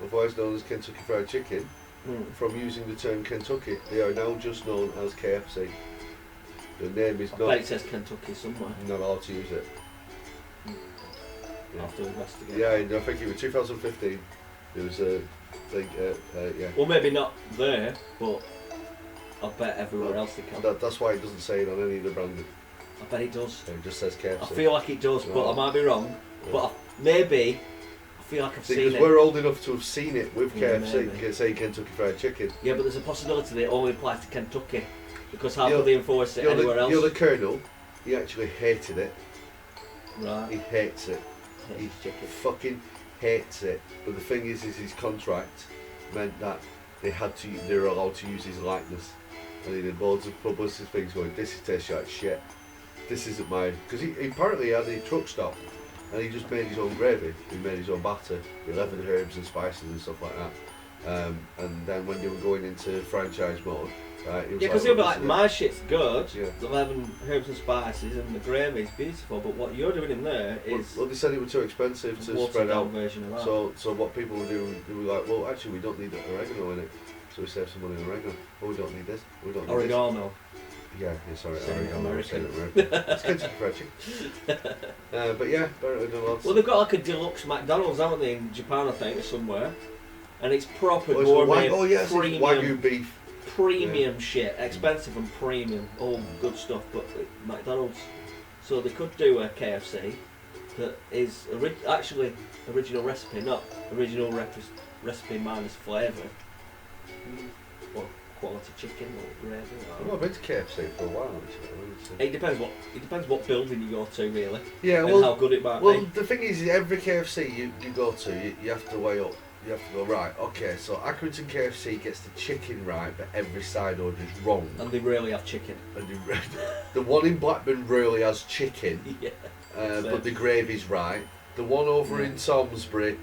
Speaker 2: otherwise known as Kentucky Fried Chicken, from using the term Kentucky. They are now just known as KFC. The name is
Speaker 1: I
Speaker 2: not
Speaker 1: bet it says Kentucky somewhere.
Speaker 2: not allowed to use it.
Speaker 1: I'll have to investigate.
Speaker 2: Yeah, I think it was 2015. There was a thing, yeah.
Speaker 1: Well, maybe not there, but I bet everywhere else they can.
Speaker 2: That's why it doesn't say it on any of the branding.
Speaker 1: I bet it does.
Speaker 2: It just says KFC.
Speaker 1: I feel like it does, but
Speaker 2: No.
Speaker 1: I might be wrong.
Speaker 2: Yeah.
Speaker 1: But maybe I feel like I've seen
Speaker 2: Because
Speaker 1: it.
Speaker 2: we're old enough to have seen it with
Speaker 1: Yeah,
Speaker 2: KFC,
Speaker 1: maybe.
Speaker 2: say Kentucky Fried Chicken.
Speaker 1: Yeah, but there's a possibility that it only applies to Kentucky. Because how
Speaker 2: You're-
Speaker 1: could they enforce it anywhere else?
Speaker 2: You're the Colonel. He actually hated it.
Speaker 1: Right.
Speaker 2: He hates it. He
Speaker 1: Hates chicken.
Speaker 2: fucking hates it. But the thing is his contract meant that they were allowed to use his likeness, and he did loads of publicity things going, "This tastes like shit. This isn't mine." Because he apparently had a truck stop, and he just made his own gravy. He made his own batter, 11 herbs and spices and stuff like that. And then when they were going into franchise mode, right, he was
Speaker 1: Yeah, because
Speaker 2: like,
Speaker 1: he'll be like,
Speaker 2: "This is
Speaker 1: my shit's good,
Speaker 2: Yeah.
Speaker 1: the 11 herbs and spices, and the gravy's beautiful, but what you're doing in there
Speaker 2: it."
Speaker 1: is
Speaker 2: Well, they said it was too expensive
Speaker 1: a
Speaker 2: to
Speaker 1: watered
Speaker 2: spread
Speaker 1: down
Speaker 2: out.
Speaker 1: version of that.
Speaker 2: So what people were doing, they were like, well, actually, we don't need that oregano in it, so we save some money on oregano. Oh, we don't need this. We don't need
Speaker 1: Oregano.
Speaker 2: this. Yeah, sorry,
Speaker 1: Saying
Speaker 2: oregano.
Speaker 1: American.
Speaker 2: It's Kentucky Fried Chicken. But yeah, apparently done lots.
Speaker 1: Well, they've got like a deluxe McDonald's, haven't they, in Japan, I think, or somewhere. And it's proper
Speaker 2: Oh, it's
Speaker 1: gourmet,
Speaker 2: oh yes, it's
Speaker 1: premium,
Speaker 2: Wagyu beef.
Speaker 1: premium shit, expensive and premium, all good stuff, but McDonald's. So they could do a KFC that is actually original recipe, not original recipe minus flavour, What quality chicken or gravy?
Speaker 2: Well, I've been to KFC for a while, actually.
Speaker 1: It depends what building you go to, really.
Speaker 2: Yeah,
Speaker 1: and
Speaker 2: well,
Speaker 1: how good it might
Speaker 2: well,
Speaker 1: be.
Speaker 2: the thing is, every KFC you go to, you have to weigh up. You have to go, right, okay, so Accrington KFC gets the chicken right, but every side order is wrong.
Speaker 1: And they really have chicken.
Speaker 2: And the one in Blackburn really has chicken,
Speaker 1: Yeah.
Speaker 2: but the gravy's right. The one over in Salisbury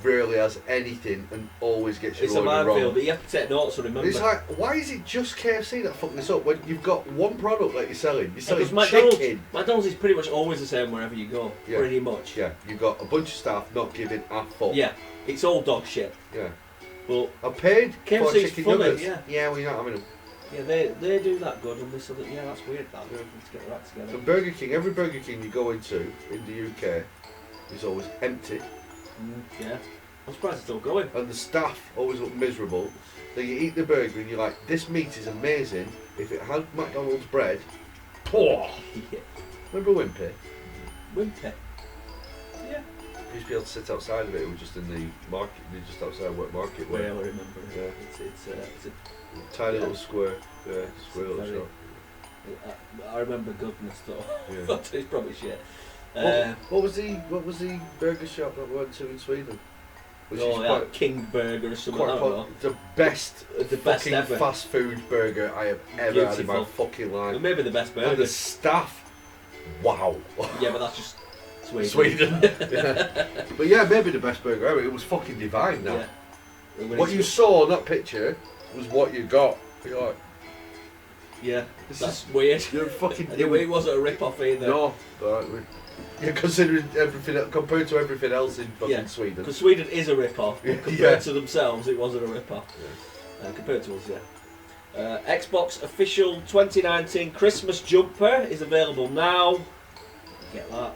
Speaker 2: rarely has anything and always gets your
Speaker 1: It's a
Speaker 2: order
Speaker 1: minefield,
Speaker 2: wrong.
Speaker 1: but you have to take notes to remember.
Speaker 2: It's like, why is it just KFC that fucking this up when you've got one product that you're selling? You're selling
Speaker 1: McDonald's,
Speaker 2: chicken.
Speaker 1: McDonald's is pretty much always the same wherever you go.
Speaker 2: Yeah.
Speaker 1: Pretty much.
Speaker 2: Yeah, you've got a bunch of staff not giving a fuck.
Speaker 1: Yeah. It's all dog shit.
Speaker 2: Yeah.
Speaker 1: But
Speaker 2: I paid for
Speaker 1: KFC's
Speaker 2: chicken
Speaker 1: funny,
Speaker 2: nuggets.
Speaker 1: yeah.
Speaker 2: Yeah, well, you're not having them.
Speaker 1: yeah, they do that good and this other. Yeah, that's weird. That we need to get that together.
Speaker 2: And Burger King, every Burger King you go into in the UK is always empty,
Speaker 1: Yeah. I'm surprised it's still going.
Speaker 2: and the staff always look miserable. Then you eat the burger and you're like, this meat is amazing. If it had McDonald's bread, oh!
Speaker 1: Yeah.
Speaker 2: Remember Wimpy?
Speaker 1: Wimpy. Yeah.
Speaker 2: You used to be able to sit outside of it. It was just in the market, just outside Wet Market.
Speaker 1: Well, I
Speaker 2: Where
Speaker 1: remember it.
Speaker 2: Yeah.
Speaker 1: It's a
Speaker 2: tiny little square, square little
Speaker 1: very-
Speaker 2: shop.
Speaker 1: I remember goodness though.
Speaker 2: Yeah.
Speaker 1: It's probably shit.
Speaker 2: What was the burger shop that we went to in Sweden? Which is
Speaker 1: yeah, King Burger or something. I don't know.
Speaker 2: the best
Speaker 1: best ever.
Speaker 2: fast food burger I have ever had in my
Speaker 1: Beautiful.
Speaker 2: fucking
Speaker 1: Well,
Speaker 2: life.
Speaker 1: maybe the best
Speaker 2: And
Speaker 1: burger.
Speaker 2: the staff, wow.
Speaker 1: Yeah, but that's just Sweden.
Speaker 2: Sweden. Yeah. But yeah, maybe the best burger ever. It was fucking divine. That.
Speaker 1: Yeah.
Speaker 2: What you saw on that picture was what you got. You're like,
Speaker 1: Yeah,
Speaker 2: this
Speaker 1: that's weird.
Speaker 2: you're fucking.
Speaker 1: It wasn't a rip-off either.
Speaker 2: No, you're considering everything compared to everything else in fucking Sweden.
Speaker 1: Because Sweden is a rip-off. But compared to themselves, it wasn't a rip-off.
Speaker 2: Yeah.
Speaker 1: Compared to us, yeah. Xbox official 2019 Christmas jumper is available now. Get that.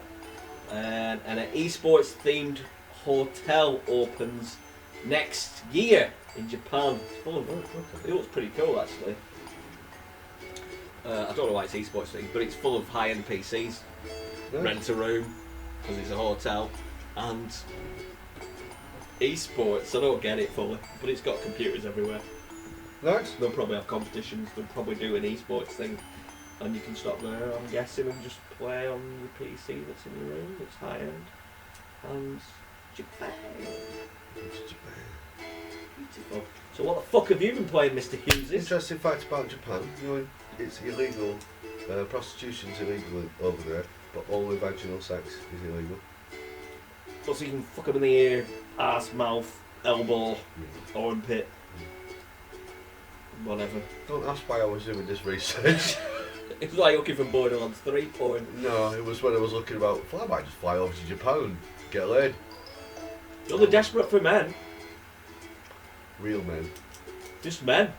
Speaker 1: And an esports themed hotel opens next year in Japan. It's full of, it looks pretty cool actually. I don't know why it's esports themed, but it's full of high-end PCs.
Speaker 2: Nice.
Speaker 1: Rent a room because it's a hotel and esports. I don't get it fully, but it's got computers everywhere.
Speaker 2: Nice.
Speaker 1: They'll probably have competitions. They'll probably do an esports thing, and you can stop there, I'm guessing, and just play on the PC that's in your room. It's high end and Japan. Beautiful. So what the fuck have you been playing, Mr. Hughes?
Speaker 2: Interesting fact about Japan. You know, it's illegal. Prostitution's illegal over there, but only vaginal sex is illegal.
Speaker 1: So you can fuck them in the ear, ass, mouth, elbow, armpit, whatever.
Speaker 2: Don't ask why I was doing this research.
Speaker 1: It was like looking for Borderlands 3 point.
Speaker 2: No, it was when I was looking about, well, I might just fly over to Japan and get laid.
Speaker 1: You're the desperate for men.
Speaker 2: Real men.
Speaker 1: Just men.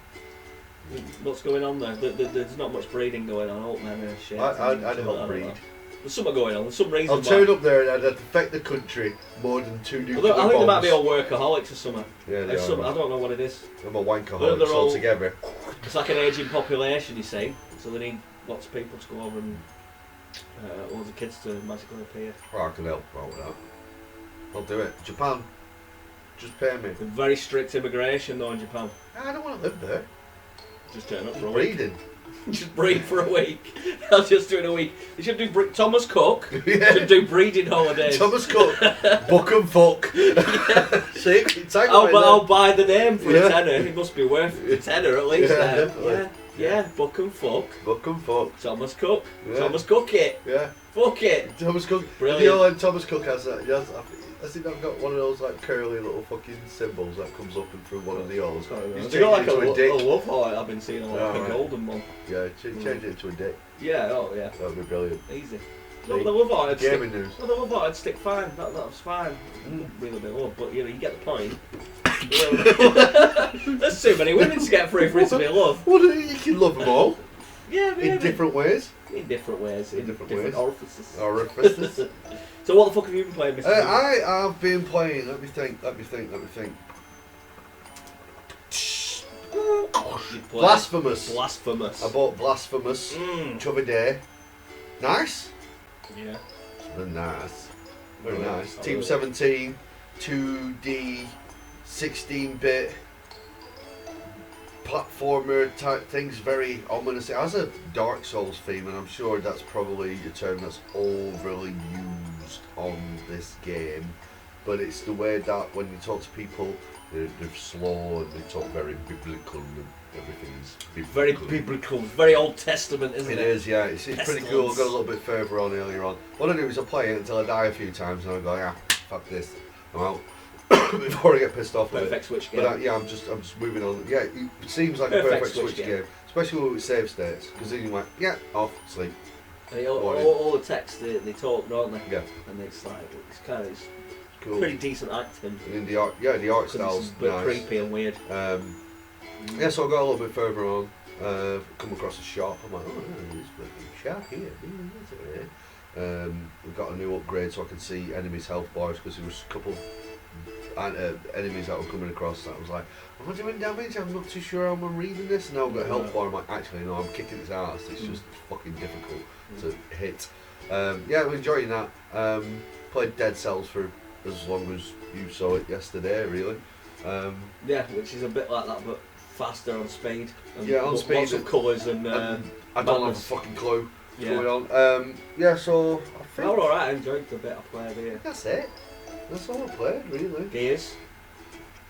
Speaker 1: What's going on there? There's not much breeding going on. Old men and shit.
Speaker 2: I'd
Speaker 1: I
Speaker 2: help
Speaker 1: don't
Speaker 2: breed.
Speaker 1: know. There's something going on. There's some reason.
Speaker 2: I'll turn up there and I'd affect the country more than 2 nuclear bombs.
Speaker 1: I think they might be all workaholics or something.
Speaker 2: Yeah, they
Speaker 1: I
Speaker 2: are.
Speaker 1: don't know what it is.
Speaker 2: I'm a wankaholic
Speaker 1: They're all-
Speaker 2: altogether.
Speaker 1: It's like an ageing population, you see. So they need lots of people to go over and loads of kids to magically appear.
Speaker 2: Well, I can help out with that. I'll do it. Japan, just pay me.
Speaker 1: They're very strict immigration though in Japan.
Speaker 2: I don't want to live there.
Speaker 1: Just turn up for
Speaker 2: I'm
Speaker 1: a week.
Speaker 2: breeding.
Speaker 1: Just breed for a week. I'll just do it a week. They should do Thomas Cook.
Speaker 2: Yeah.
Speaker 1: Should do breeding holidays.
Speaker 2: Thomas Cook, book and fuck. See,
Speaker 1: I'll buy the name for
Speaker 2: Yeah.
Speaker 1: a tenner. It must be worth a tenner at least.
Speaker 2: Yeah,
Speaker 1: There.
Speaker 2: definitely.
Speaker 1: Yeah. Book and fuck.
Speaker 2: Book and fuck.
Speaker 1: Thomas Cook.
Speaker 2: Yeah.
Speaker 1: Thomas Cook it.
Speaker 2: Yeah.
Speaker 1: Fuck it.
Speaker 2: Thomas Cook.
Speaker 1: Brilliant.
Speaker 2: You know when Thomas Cook has that? Has he not got one of those like curly little fucking symbols that comes up and through one of the O's? He's
Speaker 1: They got like
Speaker 2: changed it
Speaker 1: a
Speaker 2: into a dick.
Speaker 1: love heart. I've been seeing a
Speaker 2: Oh, right.
Speaker 1: golden one.
Speaker 2: Yeah, change it into a dick.
Speaker 1: Yeah. Oh yeah.
Speaker 2: That would be brilliant.
Speaker 1: Easy.
Speaker 2: See?
Speaker 1: No, the love heart. I'd stick.
Speaker 2: Gaming news.
Speaker 1: No, the love heart. I'd stick fine. That was fine. Really bit of love, but you know, you get the point. There's too many women to get free for it to be love.
Speaker 2: Well, you can love them all
Speaker 1: Yeah, maybe.
Speaker 2: in different ways.
Speaker 1: In different ways.
Speaker 2: In different ways.
Speaker 1: orifices.
Speaker 2: Orifices.
Speaker 1: So what the fuck have you been playing, Mr. Hughes?
Speaker 2: I have been playing. Let me think.
Speaker 1: You played
Speaker 2: Blasphemous.
Speaker 1: Blasphemous.
Speaker 2: I bought Blasphemous the other day. Nice.
Speaker 1: Yeah.
Speaker 2: Very nice. Very
Speaker 1: Yeah,
Speaker 2: nice.
Speaker 1: I
Speaker 2: Team
Speaker 1: love it.
Speaker 2: 17, 2D, 16-bit. platformer type things, very ominous. It has a Dark Souls theme, and I'm sure that's probably a term that's overly used on this game. But it's the way that when you talk to people, they're slow and they talk very biblical and everything's biblical.
Speaker 1: Very biblical, very Old Testament, isn't it?
Speaker 2: It is, yeah. It's pretty cool. I got a little bit further on earlier on. What I do is I play it until I die a few times, and I go, yeah, fuck this, I'm out. Before I get pissed off with it.
Speaker 1: Perfect switch game.
Speaker 2: But yeah, I'm just moving on. Yeah, it seems like a perfect switch game, especially with save states, because then you're like, yeah, off, sleep.
Speaker 1: And all the text they talk, don't they?
Speaker 2: Yeah.
Speaker 1: And it's like it's
Speaker 2: Cool.
Speaker 1: pretty decent acting.
Speaker 2: And the art, yeah, the art style's
Speaker 1: a bit
Speaker 2: nice.
Speaker 1: creepy and weird.
Speaker 2: Yeah, so I got a little bit further on, come across a shop. I'm like, oh, yeah, there's a shop here. We've got a new upgrade so I can see enemies' health bars, because there was a couple enemies that were coming across that was like, am I doing damage? I'm not too sure how I'm reading this. And now I've got a health bar. I'm like, actually, no, I'm kicking its ass. It's just fucking difficult to hit. Yeah, I'm enjoying that. Played Dead Cells for as long as you saw it yesterday, really.
Speaker 1: Yeah, which is a bit like that, but faster on speed. And
Speaker 2: yeah, on speed.
Speaker 1: Lots of colours and
Speaker 2: I don't have a fucking clue what's
Speaker 1: yeah.
Speaker 2: going on. Yeah, so I think
Speaker 1: all right. I enjoyed the bit I played here.
Speaker 2: that's it. That's all I played, really.
Speaker 1: Gears.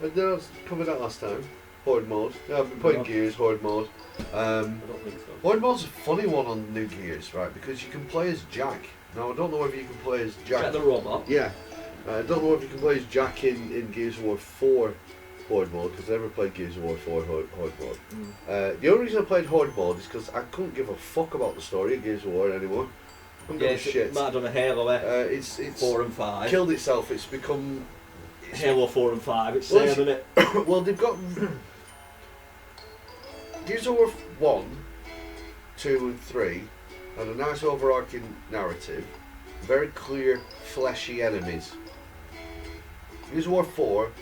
Speaker 2: And then I was covered that last time. Horde mode. Yeah, I've been playing Gears, Horde mode.
Speaker 1: I don't think so.
Speaker 2: Horde mode's a funny one on new Gears, right? Because you can play as Jack. Now, I don't know whether you can play as Jack.
Speaker 1: Jack the robot.
Speaker 2: Yeah. I don't know if you can play as Jack in Gears of War 4 Horde mode, because I never played Gears of War 4 Horde mode. The only reason I played Horde mode is because I couldn't give a fuck about the story of Gears of War anymore. I couldn't give a shit.
Speaker 1: It might have done a Halo there.
Speaker 2: It's
Speaker 1: 4 and 5.
Speaker 2: Killed itself. It's become...
Speaker 1: Halo 4 and 5, it's same, isn't it?
Speaker 2: Well, they've got... Gears of War 1, 2 and 3 had a nice overarching narrative, very clear, fleshy enemies. Gears of War 4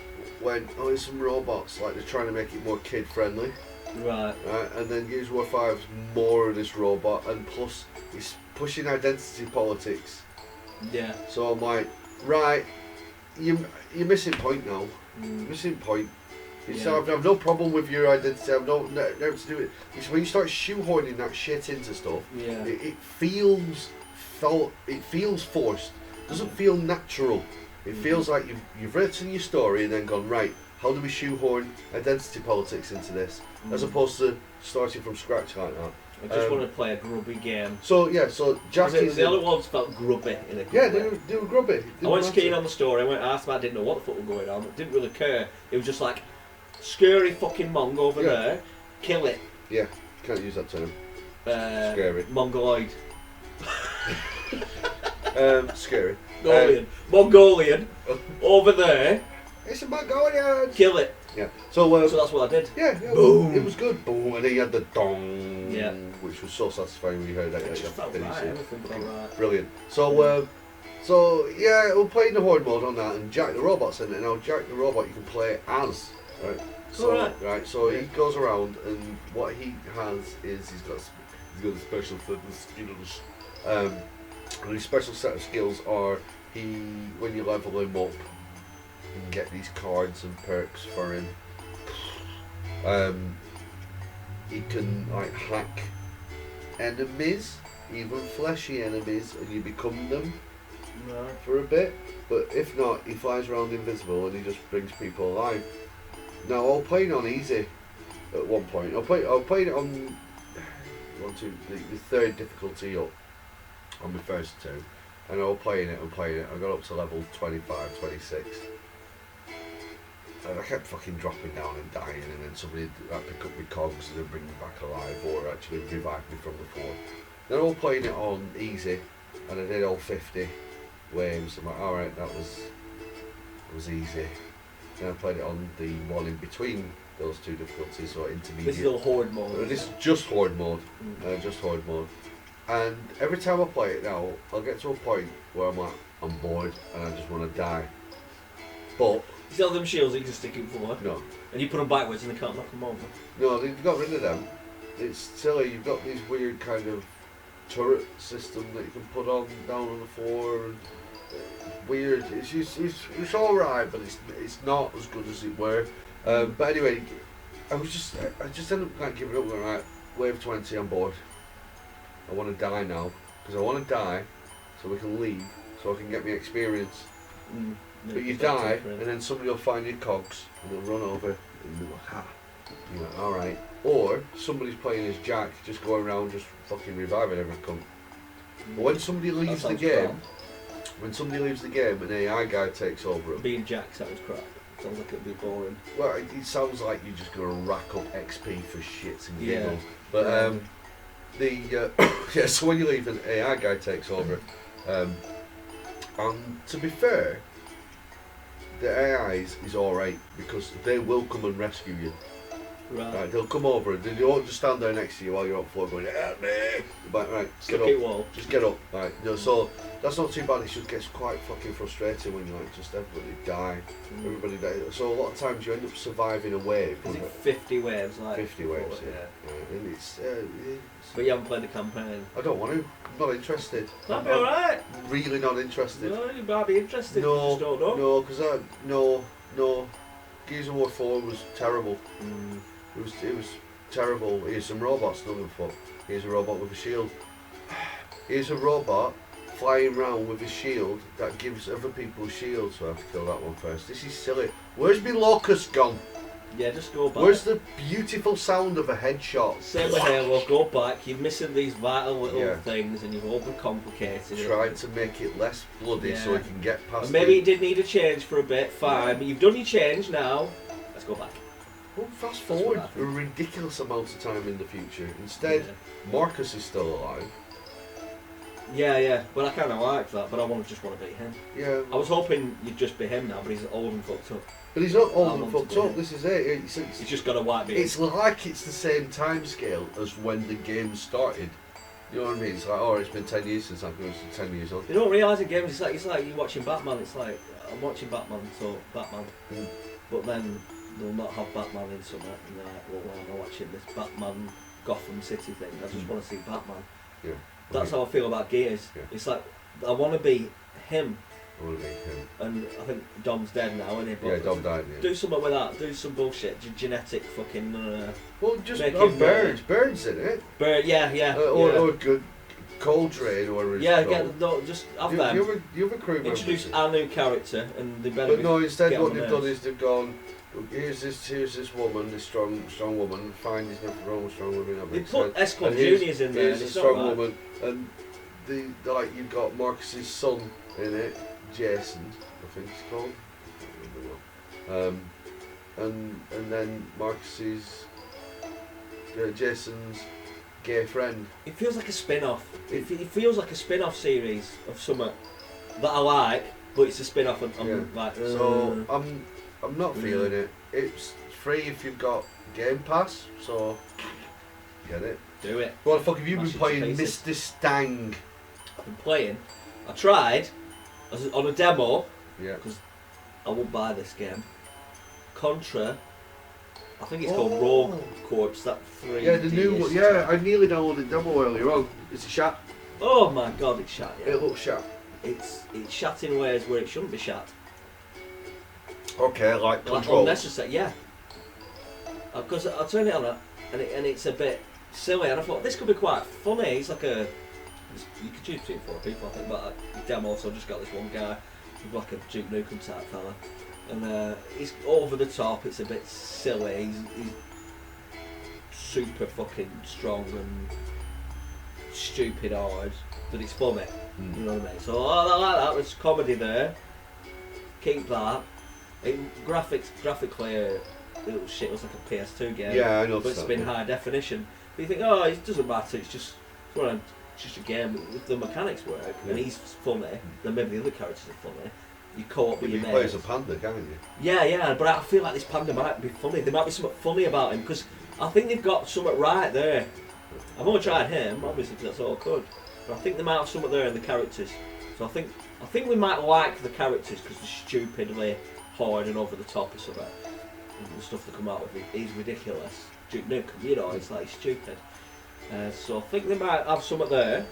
Speaker 2: went, oh, there's some robots, like they're trying to make it more kid-friendly.
Speaker 1: Right.
Speaker 2: And then Gears of War 5 is more of this robot, and plus it's pushing identity politics.
Speaker 1: Yeah.
Speaker 2: So I'm like, right, you're missing point now. Missing point. So I've no problem with your identity. I've no to do it. It's when you start shoehorning that shit into stuff.
Speaker 1: Yeah.
Speaker 2: It feels forced. It doesn't feel natural. It feels like you've written your story and then gone, right, how do we shoehorn identity politics into this, as opposed to starting from scratch like that.
Speaker 1: I just want to play a grubby game.
Speaker 2: So yeah, so Jack is
Speaker 1: the other ones felt grubby in a
Speaker 2: yeah, they were grubby.
Speaker 1: I wasn't keen on the story. I went asked me, I didn't know what the fuck was going on. It didn't really care. It was just like, scary fucking Mong over there, kill it.
Speaker 2: Yeah, can't use that term. Scary.
Speaker 1: Mongoloid.
Speaker 2: Scary.
Speaker 1: Mongolian. Over there.
Speaker 2: It's a Mongolian.
Speaker 1: Kill it.
Speaker 2: Yeah. So
Speaker 1: that's what I did.
Speaker 2: Yeah.
Speaker 1: Boom.
Speaker 2: It was good. Boom. And then you had the dong.
Speaker 1: Yeah.
Speaker 2: Which was so satisfying when you heard that.
Speaker 1: It just felt right. Everything felt right.
Speaker 2: Brilliant. So yeah, we're playing the Horde mode on that, and Jack the Robot's in it. Now Jack the Robot you can play as. Right. So he goes around, and what he has is he's got a special set of skills. And his special set of skills are when you level him up, you can get these cards and perks for him. He can like hack enemies, even fleshy enemies, and you become them for a bit. But if not, he flies around invisible and he just brings people alive. Now I was playing on easy at one point. I played it on the third difficulty up on my first two, and I was playing it. I got up to level 25, 26, and I kept fucking dropping down and dying, and then somebody would pick up my cogs and then bring me back alive, or actually revive me from the floor. Then I was playing it on easy, and I did all 50 waves. I'm like, alright, that was easy. Then I played it on the one in between those two difficulties, so intermediate.
Speaker 1: This is all Horde mode.
Speaker 2: This is just Horde mode. Just Horde mode. And every time I play it now, I'll get to a point where I'm like, I'm bored and I just want to die. But
Speaker 1: you see all them shields that you can stick in forward?
Speaker 2: No.
Speaker 1: And you put them backwards and they can't knock them over?
Speaker 2: No, they've got rid of them. It's silly. You've got these weird kind of turret system that you can put down on the floor. And weird. It's alright, but it's not as good as it were. But anyway, I just ended up like giving up. Going, right, wave 20, I'm bored. I want to die now because I want to die, so we can leave, so I can get my experience. But you die, and then somebody will find your cogs and they'll run over and be like, ah, you're like, all right. Or somebody's playing as Jack, just going around, just fucking reviving every cunt. But when somebody leaves the game, an AI guy takes over it.
Speaker 1: Being Jack sounds crap. Sounds like it'd be boring.
Speaker 2: Well, it sounds like you're just going to rack up XP for shits and giggles. But so when you leave, an AI guy takes over. And to be fair, the AIs is alright because they will come and rescue you. Right, they'll come over and they won't just stand there next to you while you're on the floor going, help me! Like, right, get up.
Speaker 1: Wall.
Speaker 2: Just get up. Right, so that's not too bad. It just gets quite fucking frustrating when you like just everybody die. Everybody die. So a lot of times you end up surviving a wave.
Speaker 1: Is it 50 waves? Like
Speaker 2: 50 waves, yeah. And it's,
Speaker 1: but you haven't played the campaign?
Speaker 2: I don't want to. I'm not interested.
Speaker 1: That'd be alright.
Speaker 2: Really not interested.
Speaker 1: No, you might be interested.
Speaker 2: No,
Speaker 1: you just don't know.
Speaker 2: no, because no. Gears of War 4 was terrible. It was terrible. Here's some robots, don't give a fuck. Here's a robot with a shield. Here's a robot flying around with a shield that gives other people shields, so I have to kill that one first. This is silly. Where's my locust gone?
Speaker 1: Yeah, just go back.
Speaker 2: Where's the beautiful sound of a headshot?
Speaker 1: Same with Halo, go back. You're missing these vital little things and you've overcomplicated it.
Speaker 2: Tried to make it less bloody so it can get past
Speaker 1: and maybe it did need a change for a bit, fine, but you've done your change now. Let's go back.
Speaker 2: Well, fast forward a ridiculous amount of time in the future. Instead, Marcus is still alive.
Speaker 1: Yeah, but I kind of like that, but I just want to beat him.
Speaker 2: Yeah.
Speaker 1: I was hoping you'd just be him now, but he's old and fucked up.
Speaker 2: But he's not old and fucked up, this is it.
Speaker 1: He's just got to wipe me.
Speaker 2: It's like it's the same time scale as when the game started. You know what I mean? It's like, oh, it's been 10 years since I've been 10 years old.
Speaker 1: You don't realise in games, it's like you're watching Batman, it's like, I'm watching Batman, so Batman. But then they'll not have Batman in something, and they're like, well, I'm watching this Batman Gotham City thing, I just want to see Batman.
Speaker 2: Yeah.
Speaker 1: That's how I feel about Gears. Yeah. It's like, I want to be him.
Speaker 2: I want to be him.
Speaker 1: And I think Dom's dead now, isn't he? But
Speaker 2: yeah, Dom died, yeah.
Speaker 1: Do something with that, do some bullshit, genetic fucking...
Speaker 2: well, just Birds in it.
Speaker 1: Bird, yeah.
Speaker 2: Or good Coltrane or his
Speaker 1: just have them.
Speaker 2: The other crew members.
Speaker 1: Introduce our new character, and they better.
Speaker 2: But no, instead what they've done is they've gone. Here's this woman, this strong woman. Fine, there's nothing wrong with strong women.
Speaker 1: They put S-Club Juniors in there.
Speaker 2: Here's a strong woman, and like you've got Marcus's son in it, Jason, I think it's called. I don't know. And then Marcus's Jason's gay friend.
Speaker 1: It feels like a spin-off. It feels like a spin-off series of something that I like, but it's a spin-off. And I'm like,
Speaker 2: so I'm not feeling it. It's free if you've got Game Pass, so get it.
Speaker 1: Do it.
Speaker 2: What the fuck have you been playing, Mr. Stang?
Speaker 1: I've been playing. I tried on a demo.
Speaker 2: Yeah.
Speaker 1: Because I won't buy this game. Contra. I think it's called Rogue Corps. That 3D.
Speaker 2: Yeah, the new one. Yeah, I nearly downloaded the demo earlier on. It's a shat.
Speaker 1: Oh my god, it's shat. Yeah.
Speaker 2: It looks shat.
Speaker 1: It's shat in ways where it shouldn't be shat.
Speaker 2: Okay, like Control.
Speaker 1: Unnecessary, yeah. Because I turned it on and it's a bit silly, and I thought this could be quite funny. It's like you could choose between 4 people, I think, but the demo, so I just got this one guy with like a Duke Nukem type fella, and he's over the top. It's a bit silly. He's super fucking strong and stupid hard, but it's funny. You know what I mean? So I like that. There's comedy there. Keep that. Graphically, little shit was like a PS2 game.
Speaker 2: Yeah, I know.
Speaker 1: But it's been high definition. But you think, oh, it doesn't matter. It's just a game. If the mechanics work and he's funny, then maybe the other characters are funny. You co-op with your mates.
Speaker 2: You play as a panda, can't you?
Speaker 1: Yeah. But I feel like this panda might be funny. There might be something funny about him because I think they've got something right there. I've only tried him, obviously, because that's all I could. But I think they might have something there in the characters. So I think we might like the characters because they're stupidly hard and over the top or something. And the stuff they come out with is ridiculous. Duke Nukem, you know, it's like stupid. So I think they might have something there.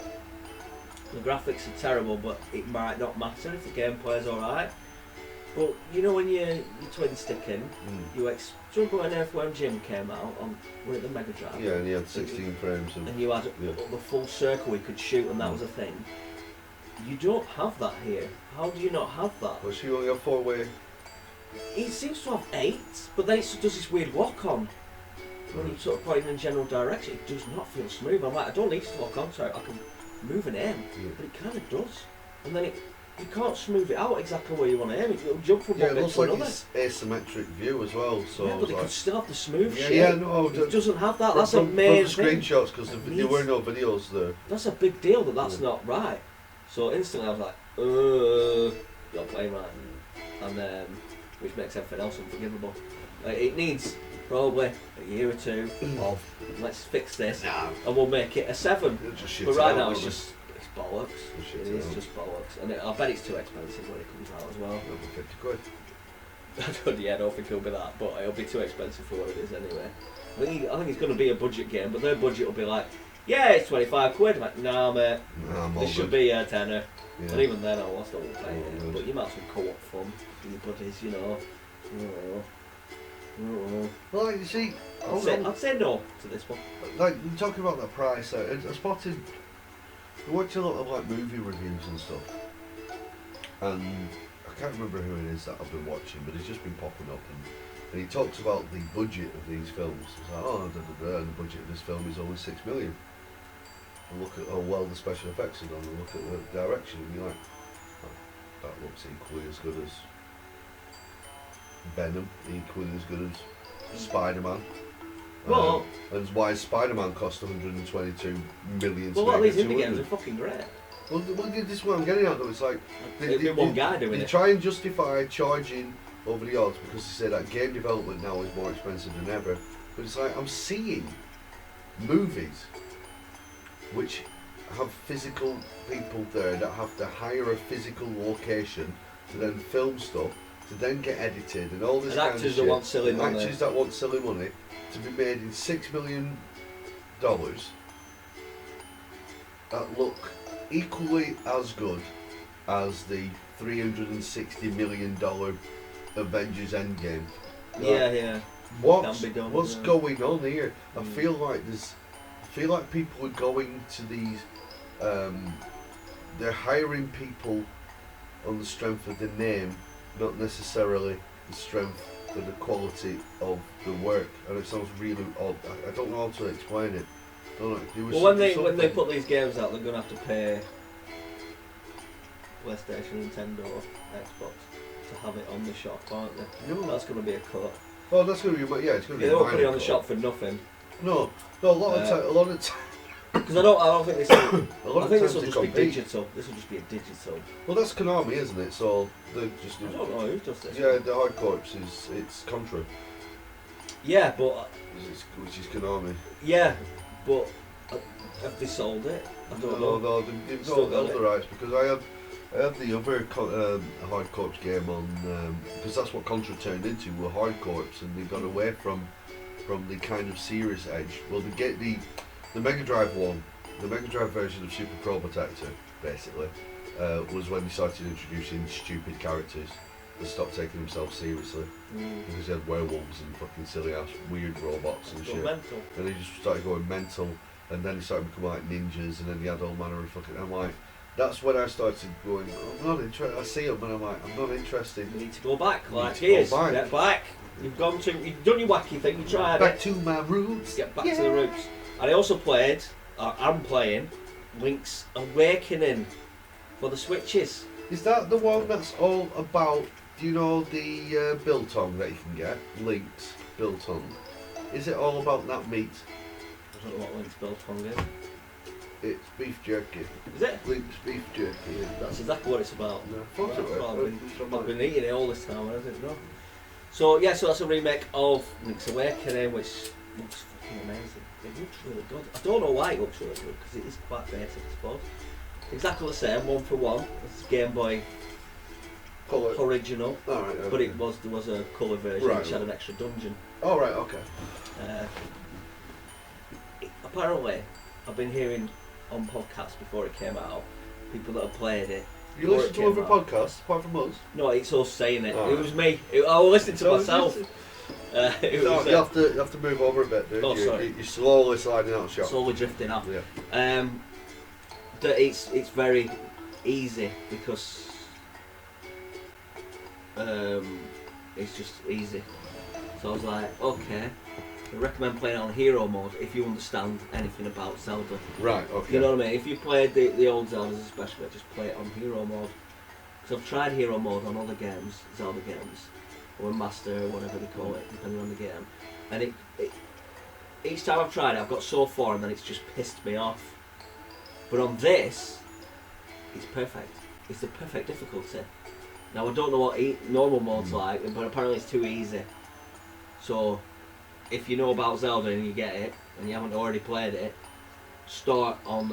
Speaker 1: The graphics are terrible, but it might not matter if the gameplay's alright. But you know when you're twin sticking, do you remember when Earthworm Jim came out on it the Mega Drive?
Speaker 2: Yeah, and he had 16 frames.
Speaker 1: And you had the full circle we could shoot, and that was a thing. You don't have that here. How do you not have that?
Speaker 2: Well, she only got 4-way.
Speaker 1: It seems to have 8, but then it does this weird walk on. When you sort of point in a general direction, it does not feel smooth. I'm like, I don't need to walk on, so I can move and aim, but it kind of does. And then you can't smooth it out exactly where you want to aim. It'll jump from one bit to another.
Speaker 2: Yeah, it looks like it's asymmetric view as well. So
Speaker 1: yeah, but it could still have the smooth shit.
Speaker 2: Yeah, no,
Speaker 1: it doesn't have that. That's
Speaker 2: from
Speaker 1: amazing.
Speaker 2: the screenshots, because there were no videos there.
Speaker 1: That's a big deal that's not right. So instantly I was like, you're playing right. And which makes everything else unforgivable. It needs probably a year or two of let's fix this and we'll make it a 7. But right now it's bollocks. It is just bollocks. And I bet it's too expensive when it comes out as well.
Speaker 2: It'll be 50 quid.
Speaker 1: I don't think it'll be that, but it'll be too expensive for what it is anyway. I think it's going to be a budget game, but their budget will be like, yeah, it's 25 quid. I'm like, nah, mate, this should be a tenner. Yeah. And even then, I'll still play it. But you might have some co-op fun with your buddies, you know.
Speaker 2: Well, like, you see,
Speaker 1: I'd say no to this one.
Speaker 2: Like, you're talking about that price, I spotted, I watch a lot of like movie reviews and stuff, and I can't remember who it is that I've been watching, but it's just been popping up, and he talks about the budget of these films. It's like, and the budget of this film is only 6 million. And look at how well the special effects are done, and look at the direction, and you're like, oh, that looks equally as good as Venom, equally as good as Spider-Man.
Speaker 1: Well,
Speaker 2: and why Spider-Man cost 122 million.
Speaker 1: Well, all these indie games are fucking great.
Speaker 2: Well, this is what I'm getting at though. It's like
Speaker 1: one guy doing it.
Speaker 2: They try and justify charging over the odds because they say that game development now is more expensive than ever. But it's like I'm seeing movies which have physical people there that have to hire a physical location to then film stuff, to then get edited and all this
Speaker 1: and
Speaker 2: kind
Speaker 1: actors
Speaker 2: of shit.
Speaker 1: That want silly money.
Speaker 2: Actors that want silly money to be made in $6 million that look equally as good as the $360 million Avengers Endgame.
Speaker 1: Yeah.
Speaker 2: What's going on here? I feel like people are going to these. They're hiring people on the strength of the name, not necessarily the strength of the quality of the work, and it sounds really odd. I don't know how to explain it. Well,
Speaker 1: when they put these games out, they're gonna have to pay PlayStation, Nintendo, Xbox to have it on the shop, aren't they? No, that's gonna be a cut.
Speaker 2: Oh, that's gonna be it's gonna be.
Speaker 1: They won't put it on the shop for nothing.
Speaker 2: No, a lot of time.
Speaker 1: Because I don't think this. I think this will just
Speaker 2: compete.
Speaker 1: be digital. This will just be a digital.
Speaker 2: Well, that's Konami, isn't it? So they just.
Speaker 1: I don't know who does this.
Speaker 2: Yeah, the Hard Corps it's Contra.
Speaker 1: Yeah, but.
Speaker 2: Which is Konami.
Speaker 1: Yeah, but have they sold it? I don't know.
Speaker 2: No, they've not held the rights because I had the other Hard Corps game on because that's what Contra turned into were Hard Corps, and they got away from the kind of serious edge. Well, they get the Mega Drive one, the Mega Drive version of Super Pro Protector, basically, was when they started introducing stupid characters that stopped taking themselves seriously. Because they had werewolves and fucking silly ass weird robots and shit.
Speaker 1: Mental.
Speaker 2: And they just started going mental, and then they started becoming like ninjas, and then they had all manner of fucking. I'm like, that's when I started going, I'm not interested. I see them, and I'm like, I'm not interested.
Speaker 1: You need to go back, like, here's, get back. You've done your wacky thing, you tried
Speaker 2: back to my roots.
Speaker 1: Get back to the roots. And I also played, I'm playing, Link's Awakening for the Switches.
Speaker 2: Is that the one that's all about, do you know the biltong that you can get? Link's biltong. Is it all about that meat?
Speaker 1: I don't know what Link's biltong is.
Speaker 2: It's beef jerky.
Speaker 1: Is it?
Speaker 2: Link's beef jerky. Yeah.
Speaker 1: That's exactly what it's about.
Speaker 2: No,
Speaker 1: I've been eating it all this time, I didn't know. So that's a remake of Link's Awakening, which looks fucking amazing. It looks really good. I don't know why it looks really good, because it is quite basic, I suppose. Exactly the same, 1 for 1. It's Game Boy
Speaker 2: Colour.
Speaker 1: original.
Speaker 2: Oh, right, okay.
Speaker 1: But there was a colour version which had an extra dungeon.
Speaker 2: Oh, right, okay.
Speaker 1: Apparently, I've been hearing on podcasts before it came out, people that have played it,
Speaker 2: You listen to other podcasts apart from us?
Speaker 1: No, it's us saying it.
Speaker 2: Oh.
Speaker 1: It was me. I was listening to myself.
Speaker 2: You have to move over a bit, dude.
Speaker 1: Sorry.
Speaker 2: You're slowly sliding out of shot.
Speaker 1: Slowly drifting off.
Speaker 2: Yeah.
Speaker 1: It's very easy because it's just easy. So I was like, okay, I recommend playing it on hero mode if you understand anything about Zelda.
Speaker 2: Right, okay.
Speaker 1: You know what I mean? If you played the old Zeldas especially, just play it on hero mode. Because I've tried hero mode on other games, Zelda games, or Master, or whatever they call it, depending on the game. And it each time I've tried it, I've got so far and then it's just pissed me off. But on this, it's perfect. It's the perfect difficulty. Now I don't know what normal mode's like, but apparently it's too easy. So, if you know about Zelda and you get it, and you haven't already played it, start on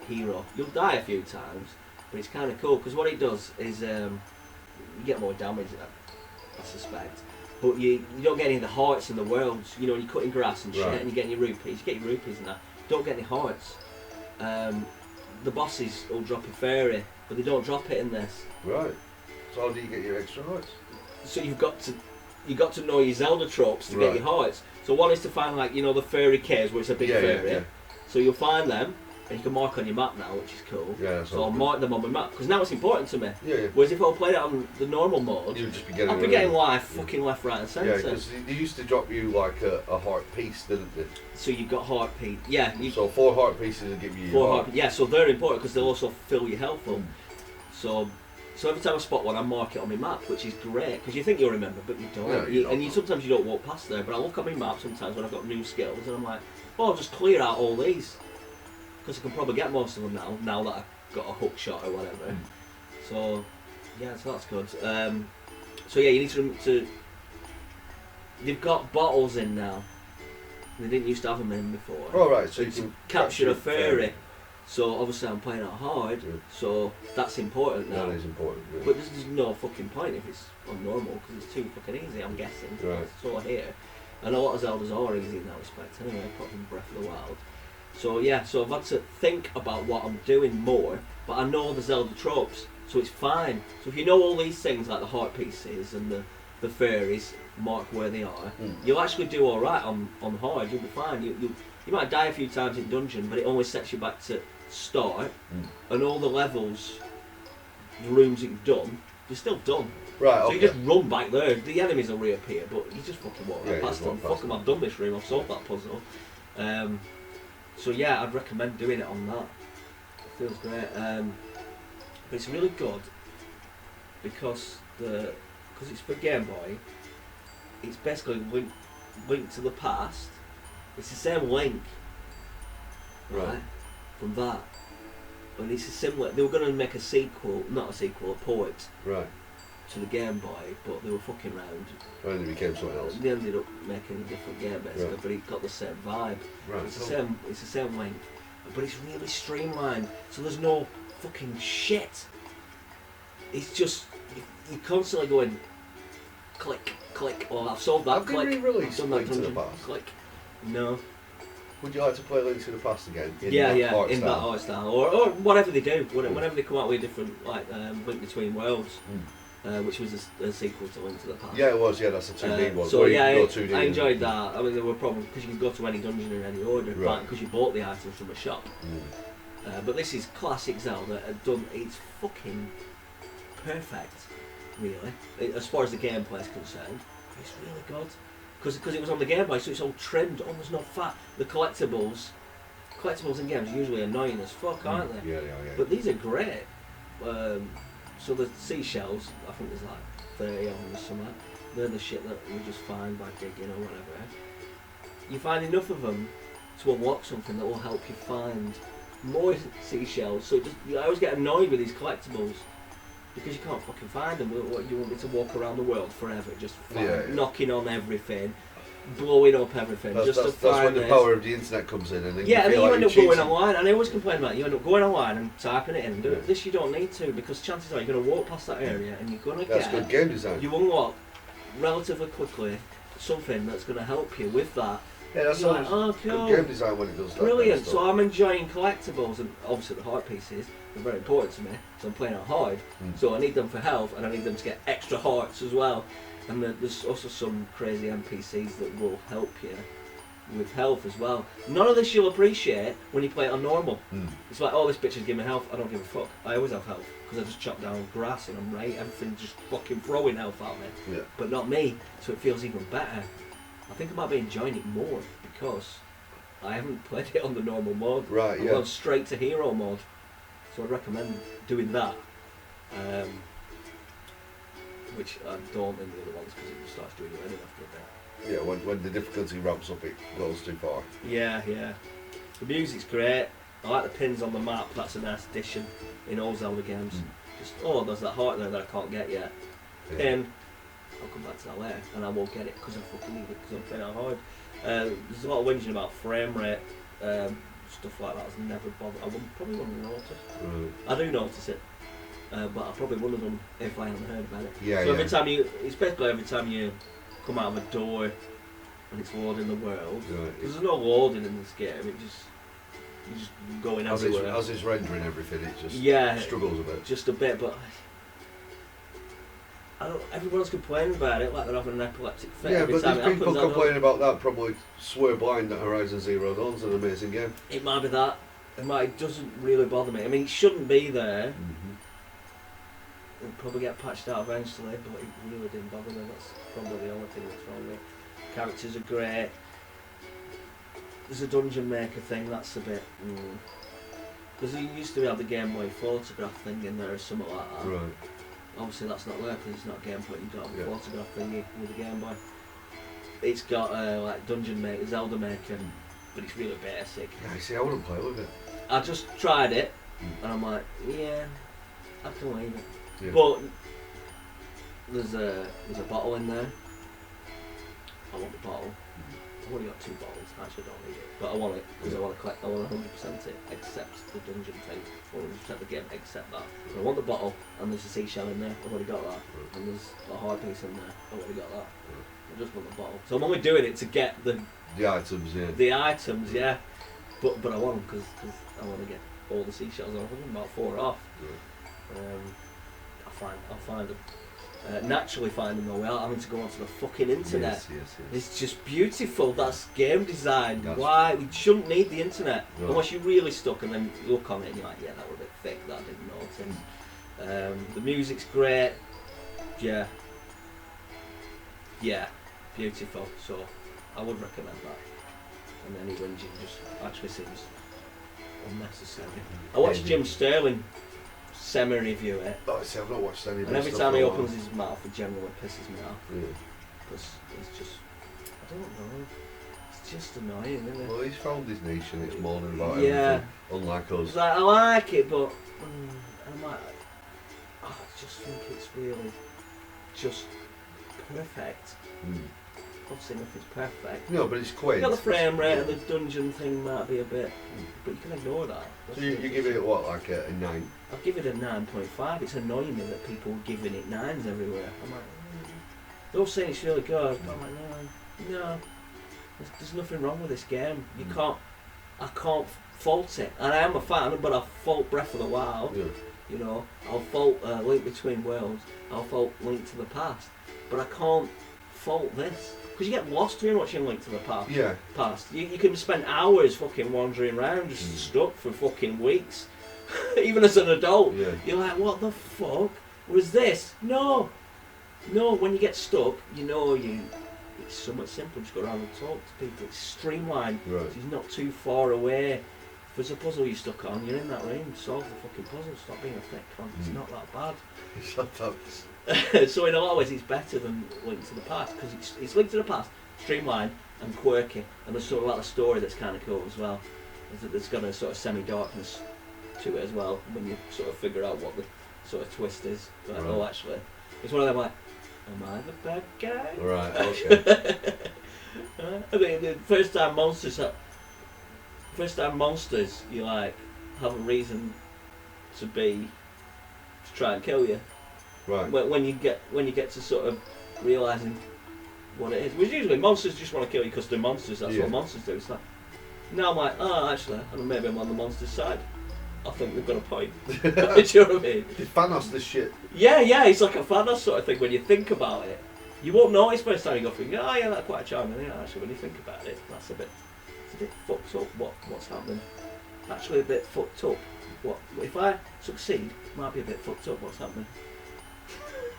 Speaker 1: Hero. You'll die a few times, but it's kind of cool, because what it does is, you get more damage, I suspect, but you don't get any of the hearts in the worlds. You know, you're cutting grass and shit, and you're getting your rupees. You get your rupees and that. Don't get any hearts. The bosses will drop a fairy, but they don't drop it in this.
Speaker 2: Right. So how do you get your extra hearts?
Speaker 1: So you've got to know your Zelda tropes to get your hearts. So one is to find, like, you know, the fairy caves where it's a big fairy. Yeah. So you'll find them, and you can mark on your map now, which is cool.
Speaker 2: Yeah,
Speaker 1: so I'll mark them on my map, because now it's important to me.
Speaker 2: Yeah.
Speaker 1: Whereas if I played it on the normal mode,
Speaker 2: you'd just be getting
Speaker 1: I'd be getting life fucking left, right and centre.
Speaker 2: Yeah, because they used to drop you like a heart piece, didn't they?
Speaker 1: So you've got heart piece. Yeah.
Speaker 2: So 4 heart pieces will give you
Speaker 1: 4
Speaker 2: your heart.
Speaker 1: Yeah, so they're important because they'll also fill your health up. So every time I spot one, I mark it on my map, which is great, because you think you'll remember, but you don't.
Speaker 2: Yeah,
Speaker 1: sometimes you don't walk past there, but I look at my map sometimes when I've got new skills, and I'm like, oh, I'll just clear out all these, because I can probably get most of them now that I've got a hook shot or whatever. So, yeah, so that's good. So yeah, you need to... They've got bottles in now. They didn't used to have them in before.
Speaker 2: Oh, right, so you can
Speaker 1: capture a fairy. So obviously I'm playing it hard, so that's important now.
Speaker 2: That is important. Yeah.
Speaker 1: But there's no fucking point if it's on normal, because it's too fucking easy, I'm guessing.
Speaker 2: Right.
Speaker 1: It's all here. And a lot of Zeldas are easy in that respect anyway, apart from Breath of the Wild. So yeah, so I've had to think about what I'm doing more, but I know the Zelda tropes, so it's fine. So if you know all these things, like the heart pieces and the fairies, mark where they are, you'll actually do alright on hard, you'll be fine. You might die a few times in dungeon, but it always sets you back to start, and all the levels, the rooms that you've done, you're still done.
Speaker 2: Right,
Speaker 1: so you just run back there, the enemies will reappear, but you just fucking walk right past them. Fuck them, I've done this room, I've solved that puzzle. So yeah, I'd recommend doing it on that. It feels great. But it's really good because it's for Game Boy. It's basically Link to the Past. It's the same Link, right? From that, and it's a similar. They were going to make a sequel, not a sequel, a port,
Speaker 2: right,
Speaker 1: to the Game Boy, but they were fucking around.
Speaker 2: And it became something else.
Speaker 1: They ended up making a different game basically, but it got the same vibe.
Speaker 2: Right.
Speaker 1: It's the same Link, but it's really streamlined. So there's no fucking shit. It's just you're constantly going click, click. Oh, I've solved that.
Speaker 2: Have
Speaker 1: click.
Speaker 2: they re-released
Speaker 1: I've done
Speaker 2: Link
Speaker 1: that
Speaker 2: to the
Speaker 1: dungeon.
Speaker 2: Past?
Speaker 1: Click. No.
Speaker 2: Would you like to play Link to the Past again?
Speaker 1: In that art style, or whatever they do. Whenever they come out with a different, like Link Between Worlds, which was a sequel to Link to the Past.
Speaker 2: Yeah, it was. Yeah, that's a 2D one.
Speaker 1: So yeah, I enjoyed that. I mean, there were problems because you can go to any dungeon in any order, right? Because you bought the items from a shop. But this is classic Zelda. Done. It's fucking perfect, really. As far as the gameplay is concerned, it's really good. Because it was on the Game Boy, so it's all trimmed, almost not fat. The collectibles in games are usually annoying as fuck, aren't they?
Speaker 2: Yeah.
Speaker 1: But these are great. So the seashells, I think there's like 30 of them or something. They're the shit that you just find by digging or whatever. You find enough of them to unlock something that will help you find more seashells. So I always get annoyed with these collectibles. Because you can't fucking find them. What, you want me to walk around the world forever, just knocking on everything, blowing up everything,
Speaker 2: that's when the power of the internet comes in, and then
Speaker 1: you
Speaker 2: feel
Speaker 1: end up going online. And I always complain about it. You end up going online and typing it in. This you don't need to, because chances are you're going to walk past that area and you're going to
Speaker 2: That's good game design.
Speaker 1: You unlock relatively quickly something that's going to help you with that,
Speaker 2: Yeah, that's
Speaker 1: You're
Speaker 2: always
Speaker 1: like, oh,
Speaker 2: good
Speaker 1: cool.
Speaker 2: game design when it does that.
Speaker 1: Brilliant.
Speaker 2: Kind of
Speaker 1: So I'm enjoying collectibles, and obviously the hard pieces are very important to me. So I'm playing on hard, so I need them for health, and I need them to get extra hearts as well. And there's also some crazy NPCs that will help you with health as well. None of this you'll appreciate when you play it on normal. It's like, oh, this bitch is giving me health. I don't give a fuck. I always have health because I just chop down grass and I'm right. Everything's just fucking throwing health at me.
Speaker 2: Yeah.
Speaker 1: But not me. So it feels even better. I think I might be enjoying it more because I haven't played it on the normal mode.
Speaker 2: Right,
Speaker 1: I've
Speaker 2: yeah.
Speaker 1: gone straight to hero mode. So I'd recommend doing that. Which I don't in the other ones because it just starts doing it anyway after a bit.
Speaker 2: Yeah, when the difficulty ramps up, it goes too far.
Speaker 1: Yeah, yeah. The music's great. I like the pins on the map. That's a nice addition in all Zelda games. Just, oh, there's that heart there that I can't get yet.
Speaker 2: Yeah.
Speaker 1: Pin. I'll come back to that later, and I won't get it because I fucking need it because I'm playing on hard. There's a lot of whinging about frame rate, stuff like that. Has never bothered. Probably wouldn't notice. I do notice it, but I probably wouldn't have done if I hadn't heard about it.
Speaker 2: Yeah,
Speaker 1: so
Speaker 2: yeah.
Speaker 1: every time it's basically every time you come out of a door and it's loading the world.
Speaker 2: Right.
Speaker 1: There's no loading in this game. You just going everywhere.
Speaker 2: As it's rendering everything, it just struggles a bit.
Speaker 1: Just a bit, but I don't. Everyone's complaining about it, like they're having an epileptic fit
Speaker 2: Yeah,
Speaker 1: every
Speaker 2: but
Speaker 1: time
Speaker 2: these
Speaker 1: it
Speaker 2: people
Speaker 1: happens.
Speaker 2: complaining about that probably swear blind that Horizon Zero Dawn's an amazing game.
Speaker 1: It might be that. It doesn't really bother me. I mean, it shouldn't be there. It'll probably get patched out eventually, but it really didn't bother me. That's probably the only thing that's wrong with it. Characters are great. There's a dungeon maker thing, that's a bit... Because you used to have the Game Boy photograph thing in there or something like that.
Speaker 2: Right.
Speaker 1: Obviously that's not there because it's not Game Boy, you don't have a photograph thingy with the Game Boy. It's got like Dungeon Maker, Zelda Maker, but it's really basic.
Speaker 2: Yeah, see, I wouldn't play with it.
Speaker 1: I just tried it, and I'm like, yeah, I can leave it.
Speaker 2: Yeah.
Speaker 1: But there's a bottle in there. I want the bottle. I've already got 2 bottles. Actually, I don't need it, but I want it because I want to collect. I want 100% it, except the dungeon thing. 100% the game, except that. But I want the bottle, and there's a seashell in there. I've already got that, and there's a hard piece in there. I've already got that. I just want the bottle. So I'm only doing it to get the
Speaker 2: items, yeah.
Speaker 1: The items, yeah. But I want them because I want to get all the seashells off of them. About 4 off. I'll find them. Naturally find them though without having to go onto the fucking internet.
Speaker 2: Yes.
Speaker 1: It's just beautiful. That's game design.
Speaker 2: That's
Speaker 1: Why? We shouldn't need the internet
Speaker 2: Right.
Speaker 1: unless you're really stuck and then you look on it and you're like, yeah, that was a bit thick. That I didn't notice. The music's great. Yeah, beautiful. So I would recommend that. And any whinging just actually seems unnecessary. I watched Jim Sterling semi-review it.
Speaker 2: Oh, see, I've not watched any of
Speaker 1: And
Speaker 2: this
Speaker 1: every
Speaker 2: stuff
Speaker 1: time he
Speaker 2: for a while.
Speaker 1: opens his mouth, it generally pisses me off.
Speaker 2: Yeah.
Speaker 1: Because it's just, I don't know, it's just annoying, isn't it?
Speaker 2: Well, he's found his niche and it's moaning about
Speaker 1: Yeah.
Speaker 2: everything, unlike us.
Speaker 1: It's like, I like it, but I just think it's really just perfect. Obviously nothing's perfect.
Speaker 2: No, but it's quaint.
Speaker 1: You got the frame rate and the dungeon thing might be a bit, but you can ignore that.
Speaker 2: So you give it what, like a 9?
Speaker 1: I'll give it a 9.5. It's annoying me that people are giving it 9s everywhere. I'm like, they're all saying it's really good. But I'm like, no. There's nothing wrong with this game. I can't fault it. And I am a fan, but I fault Breath of the Wild.
Speaker 2: Yeah.
Speaker 1: You know, I'll fault Link Between Worlds. I'll fault Link to the Past. But I can't fault this. Because you get lost when you're watching Link to the Past.
Speaker 2: Yeah.
Speaker 1: You can spend hours fucking wandering around, just stuck for fucking weeks. Even as an adult, you're like, what the fuck was this? No, when you get stuck, it's somewhat simple. Just go around and talk to people. It's streamlined.
Speaker 2: Right.
Speaker 1: It's not too far away. If there's a puzzle you're stuck on, you're in that room. Solve the fucking puzzle. Stop being a thick cunt. It's not that bad. So in a lot of ways, it's better than Link to the Past because it's Link to the Past, streamlined and quirky, and there's sort of like a story that's kind of cool as well. It's got a sort of semi-darkness to it as well when you sort of figure out what the sort of twist is. Like,
Speaker 2: Right.
Speaker 1: oh, actually, it's one of them like, am I the bad guy?
Speaker 2: Right. Okay.
Speaker 1: I mean, the first time monsters, you like have a reason to try and kill you.
Speaker 2: Right.
Speaker 1: When you get to sort of realising what it is. Which usually monsters just want to kill you because they're monsters. That's
Speaker 2: Yeah.
Speaker 1: what monsters do. It's like, now I'm like, oh, actually, and maybe I'm on the monster's side. I think they've got a point. Do you know what I mean?
Speaker 2: Did Thanos this shit?
Speaker 1: Yeah, it's like a Thanos sort of thing when you think about it. You won't notice by the time you go through, oh yeah, that's quite a charming. Yeah, actually, when you think about it, it's a bit fucked up. What's happening? Actually, a bit fucked up. What if I succeed? Might be a bit fucked up. What's happening?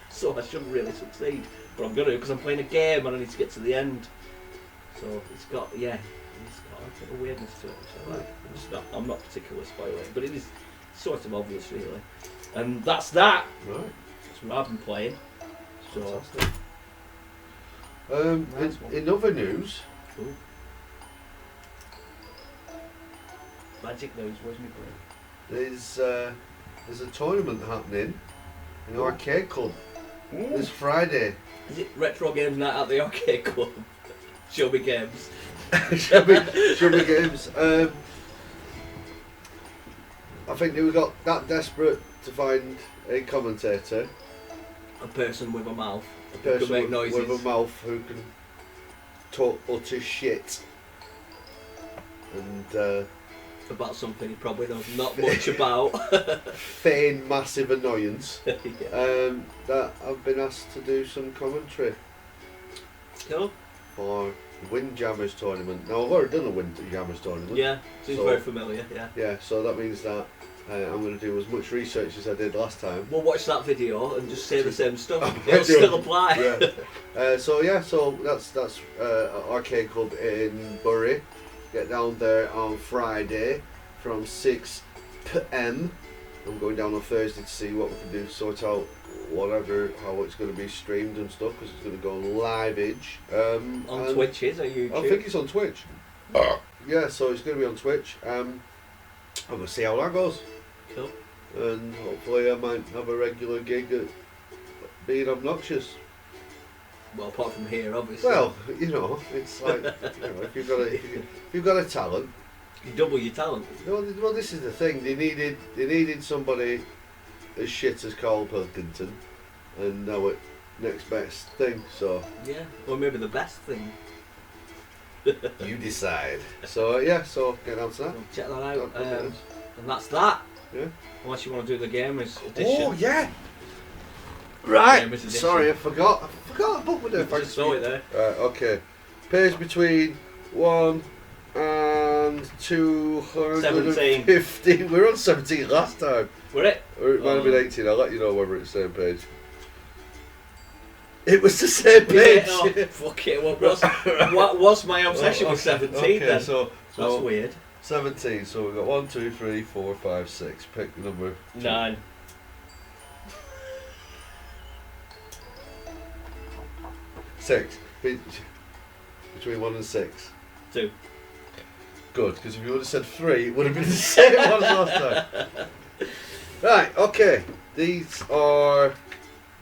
Speaker 1: So I shouldn't really succeed, but I'm gonna because I'm playing a game and I need to get to the end. So it's got a bit of weirdness to it, which I like. I'm not particularly spoiling, but it is sort of obvious, really. And that's that.
Speaker 2: Right.
Speaker 1: That's what I've been playing. So.
Speaker 2: Fantastic.
Speaker 1: Nice one.
Speaker 2: In other news,
Speaker 1: Ooh. Magic news, where's my brain?
Speaker 2: there's a tournament happening in the arcade club this Friday.
Speaker 1: Is it Retro Games Night at the Arcade Club? Show me games.
Speaker 2: Show me games. I think they got that desperate to find a commentator,
Speaker 1: A person with a mouth.
Speaker 2: a
Speaker 1: Who can
Speaker 2: person
Speaker 1: make noises.
Speaker 2: with a mouth who can talk utter shit, and
Speaker 1: About something he probably knows not much about.
Speaker 2: feign massive annoyance.
Speaker 1: Yeah.
Speaker 2: That I've been asked to do some commentary
Speaker 1: Cool.
Speaker 2: for the Windjammers tournament. Now I've already done a Windjammers tournament.
Speaker 1: Yeah, seems
Speaker 2: So-
Speaker 1: very familiar, yeah.
Speaker 2: Yeah, so that means that I'm going to do as much research as I did last time.
Speaker 1: We'll watch that video and just say the same stuff.
Speaker 2: Oh,
Speaker 1: It'll still apply.
Speaker 2: Yeah. So that's Arcade Club in Bury. Get down there on Friday from 6 p.m. I'm going down on Thursday to see what we can do, sort out how it's going to be streamed and stuff, because it's going to go on live-age.
Speaker 1: On Twitch is or YouTube?
Speaker 2: I think it's on Twitch. Yeah, so it's going to be on Twitch. I'm going to see how that goes.
Speaker 1: Cool.
Speaker 2: And hopefully I might have a regular gig at being obnoxious.
Speaker 1: Well, apart from here, obviously.
Speaker 2: Well, it's like, if you've got a talent.
Speaker 1: You double your talent.
Speaker 2: Well, this is the thing. They needed somebody as shit as Carl Pilkington, and now it next best thing. So
Speaker 1: Yeah, or maybe the best thing.
Speaker 2: you decide. So yeah, so get down to that.
Speaker 1: We'll check that out.
Speaker 2: Got minutes.
Speaker 1: And that's that.
Speaker 2: Yeah.
Speaker 1: Unless you want to do the gamers edition.
Speaker 2: Oh yeah. Right.
Speaker 1: Gamers edition.
Speaker 2: Sorry, I forgot a book with it.
Speaker 1: I just saw it there.
Speaker 2: Right. Okay. Page between 1 and 250. We were on 17 last time.
Speaker 1: Were it?
Speaker 2: Or it might have been 18. I'll let you know whether it's the same page. It was the same page.
Speaker 1: Oh, fuck it. What was my obsession with 17
Speaker 2: okay,
Speaker 1: then?
Speaker 2: So
Speaker 1: That's weird.
Speaker 2: 17. So we've got 1, 2, 3, 4, 5, 6. Pick the number.
Speaker 1: 9.
Speaker 2: 6. Between 1 and 6.
Speaker 1: 2.
Speaker 2: Good, because if you would have said 3, it would have been the same one as last time. Right, okay. These are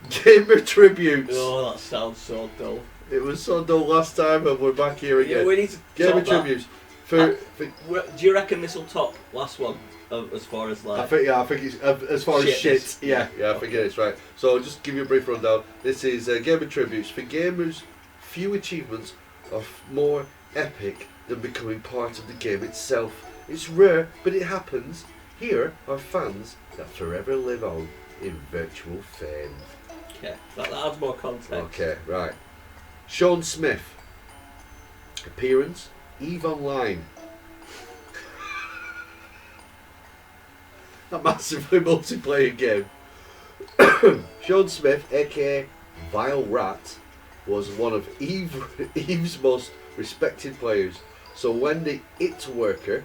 Speaker 2: gamer tributes.
Speaker 1: Oh, that sounds so dull.
Speaker 2: It was so dull last time, and we're back here again.
Speaker 1: Yeah, we need to
Speaker 2: Gamer
Speaker 1: top that.
Speaker 2: tributes.
Speaker 1: Do you reckon this will top last one as far as like?
Speaker 2: I think it's as far as shit.
Speaker 1: Shitness.
Speaker 2: Yeah, I think it is right. So I'll just give you a brief rundown. This is gamer tributes for gamers. Few achievements are more epic than becoming part of the game itself. It's rare, but it happens. Here are fans that forever live on in virtual fame.
Speaker 1: Okay, that adds more context.
Speaker 2: Okay, right. Sean Smith. Appearance, EVE Online. A massively multiplayer game. Sean Smith, aka Vile Rat, was one of EVE's most respected players. So when the IT worker,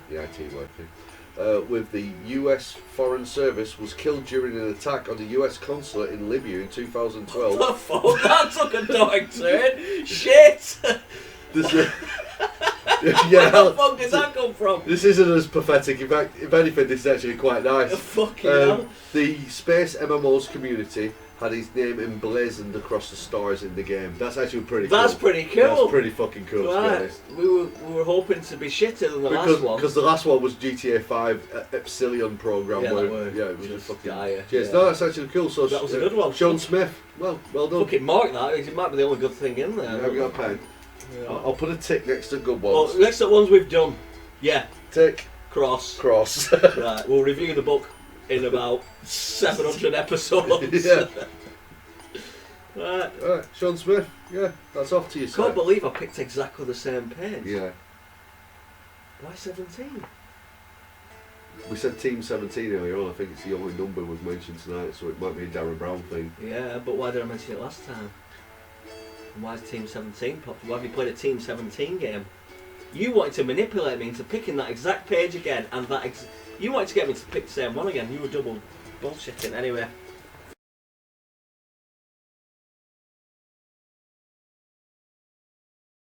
Speaker 2: with the US Foreign Service was killed during an attack on the US consulate in Libya in 2012.
Speaker 1: What the fuck? That took a dark turn. Shit!
Speaker 2: Yeah,
Speaker 1: Where the fuck did that come from?
Speaker 2: this isn't as pathetic. In fact, if anything, this is actually quite nice.
Speaker 1: Fucking hell.
Speaker 2: The Space MMOs community had his name emblazoned across the stars in the game. That's actually pretty
Speaker 1: That's
Speaker 2: cool.
Speaker 1: pretty cool.
Speaker 2: That's pretty fucking cool, to be
Speaker 1: Right.
Speaker 2: honest.
Speaker 1: We were hoping to be shitter than the last one.
Speaker 2: Because the last one was GTA 5 Epsilon program.
Speaker 1: Yeah,
Speaker 2: where,
Speaker 1: that were
Speaker 2: it was
Speaker 1: just
Speaker 2: a fucking...
Speaker 1: dire.
Speaker 2: Yes,
Speaker 1: Yeah.
Speaker 2: no, that's actually cool. So
Speaker 1: That was a good one.
Speaker 2: Sean Smith, well done.
Speaker 1: Fucking mark that. It might be the only good thing in there.
Speaker 2: Have you got a pen?
Speaker 1: Yeah.
Speaker 2: I'll put a tick next to good
Speaker 1: Well,
Speaker 2: ones.
Speaker 1: next up ones we've done. Yeah.
Speaker 2: Tick,
Speaker 1: Cross.
Speaker 2: cross.
Speaker 1: Right. We'll review the book in about 700 episodes.
Speaker 2: Yeah.
Speaker 1: Right.
Speaker 2: Alright, Sean Smith, yeah, that's off to you, sir.
Speaker 1: Can't believe I picked exactly the same page.
Speaker 2: Yeah.
Speaker 1: Why 17?
Speaker 2: We said Team 17 earlier on. I think it's the only number we've mentioned tonight, so it might be a Darren Brown thing.
Speaker 1: Yeah, but why did I mention it last time? And why is Team 17 popped? Why have you played a Team 17 game? You wanted to manipulate me into picking that exact page again, and you wanted to get me to pick the same one again. You were double bullshitting. Anyway,